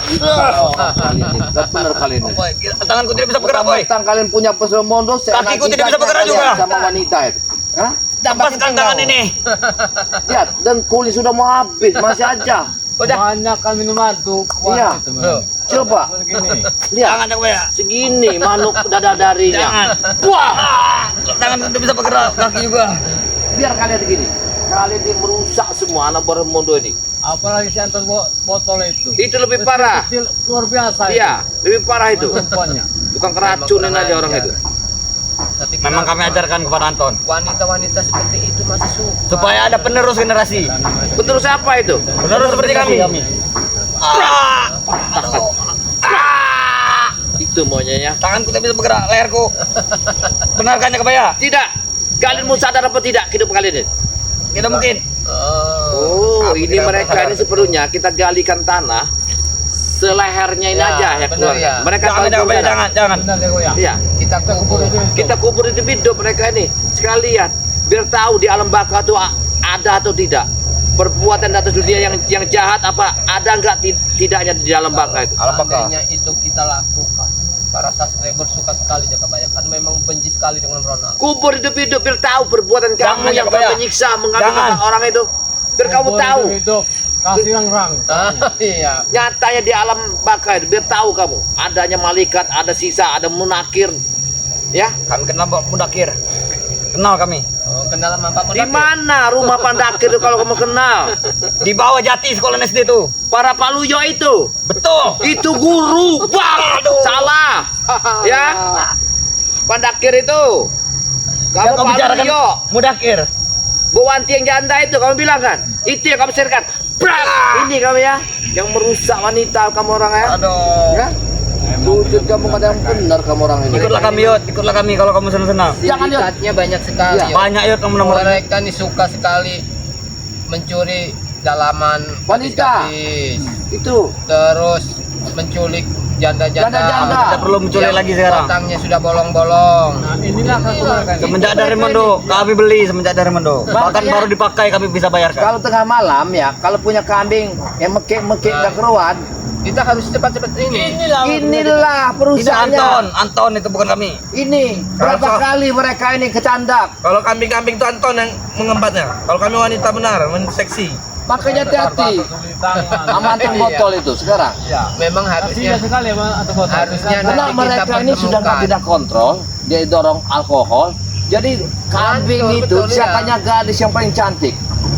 Speaker 7: kali ini benar kali ini.
Speaker 3: Tanganku tidak bisa bergerak, boy.
Speaker 7: Tentang kalian punya Pesomondo,
Speaker 3: Kakiku tidak bisa bergerak juga.
Speaker 7: sama wanita itu. Hah?
Speaker 3: Lepaskan tangan ini.
Speaker 7: Ya, dan kulit sudah mau habis, masih aja.
Speaker 1: Banyak kami minum madu.
Speaker 7: Iya. Coba,
Speaker 1: Begini.
Speaker 7: lihat.
Speaker 3: Jangan, ya.
Speaker 7: Segini manuk dadarinya.
Speaker 3: Jangan. Wah, tanganku tidak bisa bergerak, kaki juga.
Speaker 7: Biar kalian begini. Kalian ini merusak semua anak Boromondo ini.
Speaker 1: Apalagi si antar botol itu.
Speaker 7: Itu lebih parah.
Speaker 1: Kecil, luar biasa.
Speaker 7: Iya, lebih parah itu.
Speaker 1: Perempuannya.
Speaker 7: Tukang keracunin aja orang itu.
Speaker 5: Tapi
Speaker 3: Memang kami ajarkan kepada Anton
Speaker 5: wanita-wanita seperti itu masih suka.
Speaker 3: supaya ada penerus generasi.
Speaker 7: Betul siapa itu?
Speaker 3: Penerus seperti kami.
Speaker 7: Itu maunya ya.
Speaker 3: Tanganku tidak bisa bergerak, leherku. Benarkannya kebaya?
Speaker 7: Tidak. Kalian mau sadar apa tidak hidup kalian ini?
Speaker 3: Tidak mungkin.
Speaker 7: Oh, ini mereka ini seperlunya kita galikan tanah selehernya ini
Speaker 5: Ya,
Speaker 7: aja ya
Speaker 5: benar
Speaker 7: keluarga.
Speaker 5: ya.
Speaker 7: Mereka
Speaker 3: Jangan,
Speaker 7: kalau
Speaker 3: kebaya,
Speaker 7: sana.
Speaker 3: jangan.
Speaker 1: Benar ya, Goya.
Speaker 7: Iya,
Speaker 5: Kita kubur.
Speaker 7: kita kubur di hidup mereka ini sekalian biar tahu di alam baka itu ada atau tidak perbuatan atas dunia yang jahat apa ada enggak tidaknya di dalam baka itu.
Speaker 3: Alam baka.
Speaker 5: Seandainya itu kita lakukan, para subscriber suka sekali jaga bayangkan, memang benci sekali dengan Ronald.
Speaker 7: Kubur hidup biar tahu perbuatan kamu
Speaker 3: Jangan,
Speaker 7: yang
Speaker 3: Jakabaya.
Speaker 7: menyiksa mengambil
Speaker 3: Jangan.
Speaker 7: hak orang itu. Biar kamu
Speaker 1: Kubur
Speaker 7: tahu
Speaker 1: hidup. Kasih rang-rang.
Speaker 5: Iya.
Speaker 7: nyatanya di alam baka itu biar tahu kamu adanya malaikat, ada sisa, ada munakir. Ya,
Speaker 3: Kami kenal Pak Mudakir. Kenal kami.
Speaker 5: Oh, kenal sama Pak
Speaker 7: di
Speaker 5: Mudakir?
Speaker 7: mana rumah Pandakir itu kalau kamu kenal?
Speaker 3: Di bawah Jati sekolah SD itu.
Speaker 7: Para Paluyo itu.
Speaker 3: Betul.
Speaker 7: Itu guru. Wah, salah. Ya. Pandakir itu. Kamu
Speaker 3: Yang kau bicarakan
Speaker 7: Paluyo.
Speaker 3: Mudakir.
Speaker 7: Bu Wanti yang janda itu kamu bilang kan? Itu yang kamu share-kan. Ini kamu ya yang merusak wanita kamu orang ya.
Speaker 3: Aduh.
Speaker 7: Ya? Wujud kamu kadang benar kamu orang ini.
Speaker 3: Ikutlah kami, Yot. Ikutlah kami kalau kamu senang-senang.
Speaker 7: Jangan, Yot.
Speaker 5: Sindikatnya banyak sekali.
Speaker 7: Iya.
Speaker 5: Yot.
Speaker 3: Banyak, Yot, kamu nomor.
Speaker 5: Mereka nih suka sekali mencuri dalaman
Speaker 7: Wanita.
Speaker 5: gadis-gadis.
Speaker 7: Itu.
Speaker 5: Terus menculik janda-janda.
Speaker 7: Janda-janda.
Speaker 3: Tidak perlu menculik lagi sekarang.
Speaker 5: Batangnya sudah bolong-bolong.
Speaker 1: Nah, inilah kaku mereka ini.
Speaker 3: Semenjak dari Mendo, kami beli semenjak dari Mendo. Bahkan
Speaker 7: Makanya-
Speaker 3: baru dipakai kami bisa bayarkan.
Speaker 7: Kalau tengah malam ya, kalau punya kambing yang mekek-mekek nggak keruan,
Speaker 5: Kita harus cepat-cepat ini.
Speaker 1: Inilah.
Speaker 7: inilah
Speaker 3: Ini
Speaker 7: perusahaannya.
Speaker 3: Anton itu bukan kami.
Speaker 7: Ini berapa
Speaker 8: Kalau-
Speaker 7: kali mereka ini kecandak.
Speaker 8: Kalau kambing-kambing itu Anton yang mengempatnya. Kalau kami wanita benar, seksi.
Speaker 7: Makanya hati-hati. Sama anting
Speaker 5: Iya.
Speaker 7: botol itu sekarang.
Speaker 1: Ya.
Speaker 5: Memang
Speaker 1: Kasihan
Speaker 5: harusnya
Speaker 1: sekali ya, atau botol.
Speaker 5: harusnya
Speaker 7: Karena
Speaker 5: nanti kita
Speaker 7: mereka ini sudah nggak
Speaker 5: pertemukan.
Speaker 7: tidak kontrol, dia dorong alkohol. Jadi kambing
Speaker 5: Betul,
Speaker 7: itu
Speaker 5: betul,
Speaker 7: siapanya gadis yang paling cantik.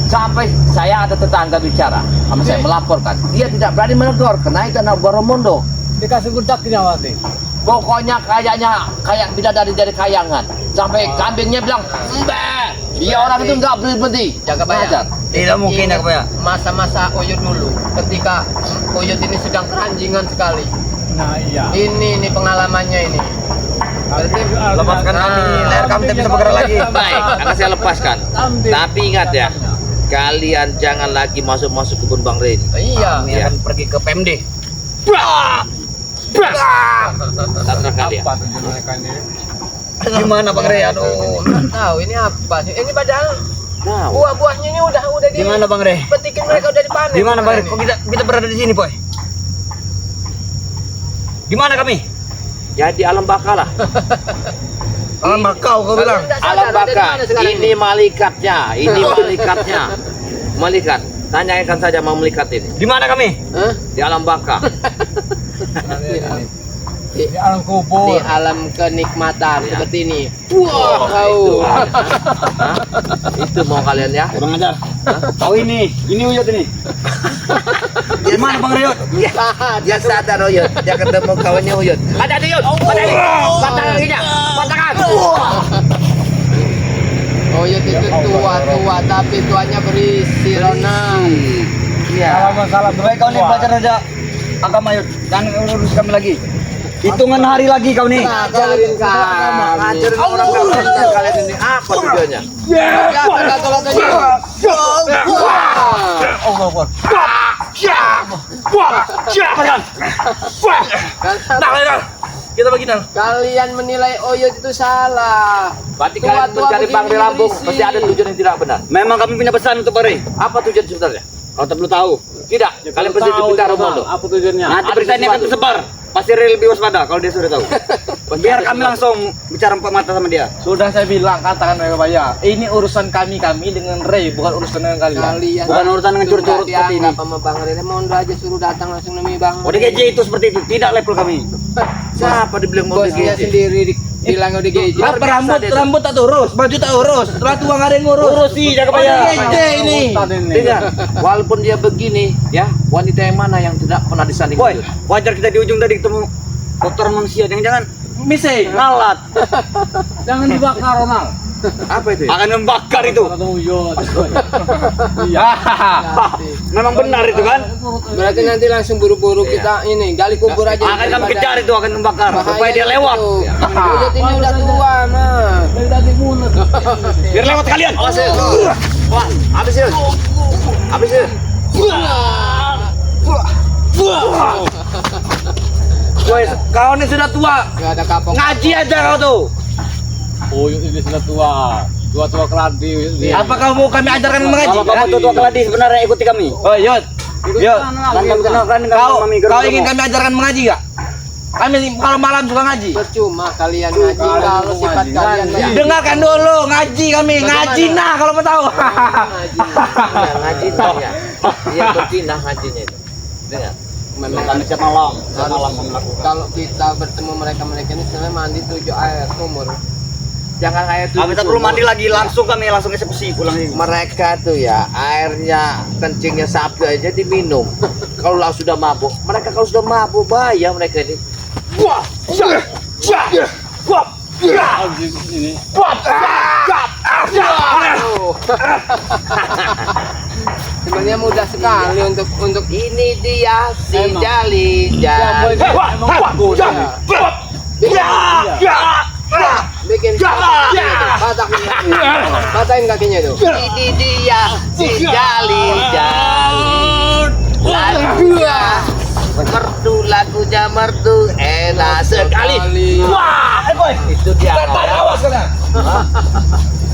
Speaker 7: Sampai saya ada tetangga bicara sama saya melaporkan, dia tidak berani menegur karena itu anak Boromondo.
Speaker 1: Dikasih budak nyawati.
Speaker 7: Pokoknya kayak bidadari dari kayangan. Sampai kambingnya bilang, "Mbak." Dia orang itu nggak berhenti.
Speaker 5: Jaga bayar.
Speaker 7: Ngajar.
Speaker 3: Tidak mungkin ya, Pak ya.
Speaker 5: Masa-masa Uyut dulu, ketika Uyut ini sedang keranjingan sekali.
Speaker 1: Nah, iya.
Speaker 5: Ini pengalamannya ini. Berarti
Speaker 3: Lepaskan kami, leher kami tidak bisa bergerak lagi.
Speaker 7: Baik, akan saya lepaskan. Tapi ingat ya, kalian jangan lagi masuk-masuk kebun Bang Rey.
Speaker 5: iya.
Speaker 3: Kami akan pergi ke PMD.
Speaker 7: Terserah kalian.
Speaker 1: Apa tujuan mereka ini?
Speaker 3: Gimana Bang Rey? Aduh.
Speaker 5: Nggak tahu ini apa sih? Ini padahal
Speaker 7: Nah,
Speaker 5: buah-buahnya ini udah di
Speaker 3: Gimana Bang Rey?
Speaker 5: petikin mereka udah dipanen.
Speaker 3: Gimana Bang Rey?
Speaker 5: Ini.
Speaker 3: Kok kita berada di sini, Boy? Gimana kami?
Speaker 7: ya di alam baka lah.
Speaker 8: Alam bakau kau bilang.
Speaker 5: Nggak sadar,
Speaker 7: Alam
Speaker 5: ada di
Speaker 7: baka.
Speaker 5: mana sekarang
Speaker 7: Ini malaikatnya. Ini malaikatnya. Malaikat. Tanyakan saja mau malaikat ini.
Speaker 3: Di mana kami?
Speaker 5: Hah?
Speaker 7: Di alam baka.
Speaker 1: Di alam
Speaker 5: Di
Speaker 1: kubur.
Speaker 5: alam kenikmatan seperti ini.
Speaker 7: Wah, itu.
Speaker 5: Wow.
Speaker 7: Hah? Itu mau kalian ya?
Speaker 3: Kurang ajar. Tahu ini Uyut ini. Di mana Bang Rey?
Speaker 7: Dia sadar Uyut. Dia ketemu kawannya Uyut. Ada Uyut. Ada Uyut. Patah kakinya. Patahkan.
Speaker 5: Uyut itu tua-tua tapi tuanya berisi Ronald.
Speaker 7: Iya.
Speaker 1: Salah
Speaker 3: Baik kau nih belajar aja agama Yud. Jangan urus kami lagi. Hitungan hari lagi kau nih.
Speaker 7: Ngajarin orang kalian kalian ini apa tujuannya?
Speaker 8: Kita bagi nang.
Speaker 5: Kalian menilai Uyut itu salah.
Speaker 7: Berarti kalian
Speaker 5: Tua-tua
Speaker 7: mencari
Speaker 5: begini
Speaker 7: Bang Rey Lambung
Speaker 5: berisi.
Speaker 7: pasti ada tujuan yang tidak benar.
Speaker 3: Memang kami punya pesan untuk Bang Rey.
Speaker 7: Apa tujuan sebenarnya?
Speaker 3: Kalau tak perlu tahu.
Speaker 7: Tidak, kalian pasti diberita Remondo.
Speaker 1: Apa tujuannya?
Speaker 3: Nanti berita ini akan tersebar. Pasti Ray lebih waspada kalau dia sudah tahu. Biar kami langsung bicara empat mata sama dia.
Speaker 8: Sudah saya bilang, katakan mereka Baya. Ini urusan kami dengan Ray, bukan urusan dengan kalian.
Speaker 3: Bukan urusan dengan curut-curut seperti ini.
Speaker 2: Sama Bang Remondo aja suruh datang langsung nemi Bang.
Speaker 3: ODGJ itu seperti itu, tidak level kami.
Speaker 7: Siapa dibilang mau
Speaker 2: Bosnya sendiri bilang ODGJ.
Speaker 8: Rambut tak urus, baju tak urus, setelah tua nggak ada yang ngurus.
Speaker 3: Urus sih, jaga Baya.
Speaker 8: ODGJ ini.
Speaker 7: Dengar, walaupun dia begini, ya wanita yang mana yang tidak pernah disanding?
Speaker 3: Boy, wajar kita di ujung tadi ketemu kotoran manusia, jangan-jangan
Speaker 8: Mise.
Speaker 3: ngalat.
Speaker 1: Jangan dibakar Ronald.
Speaker 7: Apa itu? Ya?
Speaker 3: Akan membakar itu.
Speaker 1: Iya.
Speaker 3: Memang benar itu kan?
Speaker 2: Berarti nanti langsung buru-buru kita ini gali kubur aja.
Speaker 3: Akan kami kejar itu, akan membakar supaya dia lewat.
Speaker 2: Buyut ini udah tua mah.
Speaker 1: Dari mulut.
Speaker 3: Biar lewat kalian.
Speaker 7: Awas ya. Wah, habis ya. Habis ya.
Speaker 3: Boy, kau ini sudah tua.
Speaker 2: Gak ada kapok.
Speaker 3: Ngaji aja kau tuh.
Speaker 1: Oh, ini sudah tua. Tua keladi.
Speaker 8: Apa kamu mau kami ajarkan mengaji?
Speaker 3: Kalau kamu tua keladi sebenarnya ikuti kami.
Speaker 8: Oh, Yud. Yud.
Speaker 3: Kan kami kenalkan
Speaker 8: Kau ingin kami ajarkan mengaji gak? Kami kalau malam suka ngaji.
Speaker 2: Percuma kalian ngaji kalau sifat kalian ngaji.
Speaker 8: Dengarkan dulu, ngaji kami, ngaji nah kalau mau tahu.
Speaker 7: Ya, ngaji ya. Dia berpindah ngajinya itu. Dengar.
Speaker 3: Kami siap malam.
Speaker 2: Kalau kita bertemu mereka ini sebenarnya mandi 7 air sumur.
Speaker 7: Jangan air itu.
Speaker 3: Kami tak perlu mandi lagi, langsung eksekusi pulang ini.
Speaker 7: Mereka tuh ya airnya kencingnya sapi aja diminum. Kalau sudah mabuk, mereka kalau sudah mabuk bahaya mereka ini. Wah,
Speaker 1: Ini.
Speaker 2: Sebenarnya mudah sekali untuk
Speaker 7: ini dia si Jali.
Speaker 2: bikin patahin kakinya tuh.
Speaker 7: Ini dia si Jali. Lagunya merdu, lagunya merdu, enak sekali.
Speaker 8: Wah, boy.
Speaker 7: Itu dia.
Speaker 8: Awas kalian.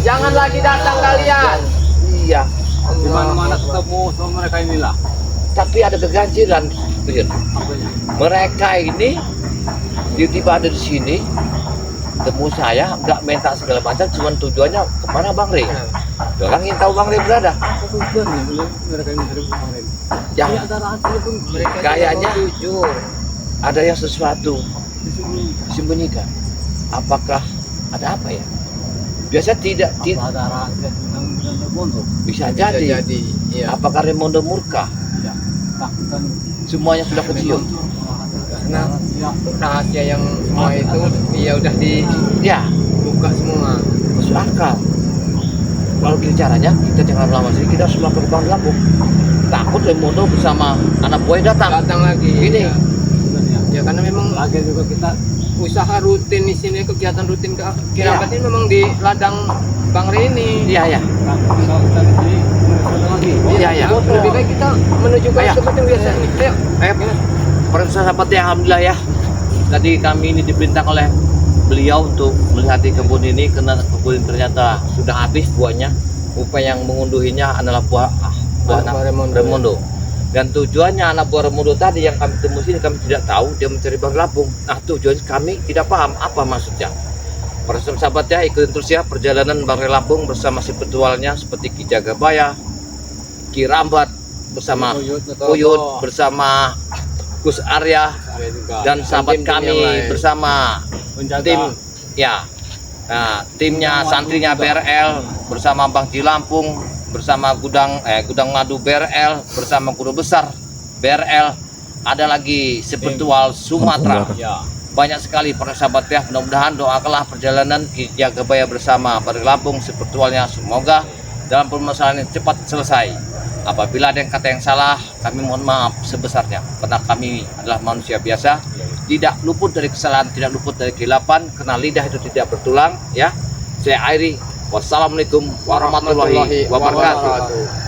Speaker 2: Jangan lagi datang kalian.
Speaker 7: Iya.
Speaker 1: Di mana-mana ketemu sama mereka inilah.
Speaker 7: Tapi ada keganjilan, Bir. Mereka ini tiba-tiba ada di sini, temu saya, nggak minta segala macam, cuman tujuannya kemana Bang Rey? Orang ingin tahu Bang Rey berada.
Speaker 1: Mereka ini dari kemarin.
Speaker 7: Ya,
Speaker 1: Ada rahasia pun.
Speaker 2: Mereka
Speaker 7: Kayaknya.
Speaker 2: jujur.
Speaker 7: ada yang sesuatu disembunyikan. Apakah ada apa ya? Biasa tidak,
Speaker 1: Ada rahasia tentang Remondo.
Speaker 7: bisa
Speaker 2: Bisa
Speaker 7: jadi.
Speaker 2: jadi. Iya.
Speaker 7: Apakah Remondo murka?
Speaker 1: Takutkan
Speaker 7: Semuanya sudah kecium.
Speaker 2: Karena rahasia yang semua itu ya udah
Speaker 7: Ya,
Speaker 2: dibuka semua.
Speaker 7: masuk akal. Kalau gini caranya, kita jangan lama sini, kita harus melakukan Bang Lampung. Takut Remondo bersama anak buahnya datang.
Speaker 2: Lagi.
Speaker 7: Ini.
Speaker 2: Ya karena memang
Speaker 1: lagi juga kita
Speaker 2: usaha rutin di sini, kegiatan rutin kirabat ini memang di ladang Bang Rey ini.
Speaker 7: Iya, ya.
Speaker 1: kalau kita di sini ada lagi.
Speaker 7: Iya, ya.
Speaker 2: Lebih baik kita menuju ke
Speaker 7: Ayo.
Speaker 2: tempat yang biasa ini. Ayo.
Speaker 7: Para sahabat ya, alhamdulillah ya. Tadi kami ini diperintah oleh beliau untuk melihat di kebun ini karena kebun ternyata sudah habis buahnya. Upaya yang mengunduhinya adalah buah anak Remondo. Dan tujuannya anak buah Remondo tadi yang kami temui sini kami tidak tahu, dia mencari Bang Lampung. Nah, tujuan kami tidak paham apa maksudnya. Para sahabat ya, ikutin terus ya perjalanan Bang Rey Lampung bersama si petualnya seperti Ki Jagabaya, Ki Rambat bersama Uyut, bersama Gus Arya dan sahabat kami bersama tim ya. Nah, timnya santrinya BRL bersama Bang Ji Lampung, bersama gudang madu BRL, bersama guru besar BRL, ada lagi sepetual Sumatera. Banyak sekali para sahabat ya, mudah-mudahan doakanlah perjalanan Ki Jagabaya bersama Bang Rey Lampung sepetualnya, semoga dalam permasalahan ini cepat selesai. Apabila ada yang kata yang salah, kami mohon maaf sebesarnya, karena kami adalah manusia biasa, tidak luput dari kesalahan, tidak luput dari keilapan, karena lidah itu tidak bertulang ya. Saya akhiri, wassalamualaikum warahmatullahi wabarakatuh.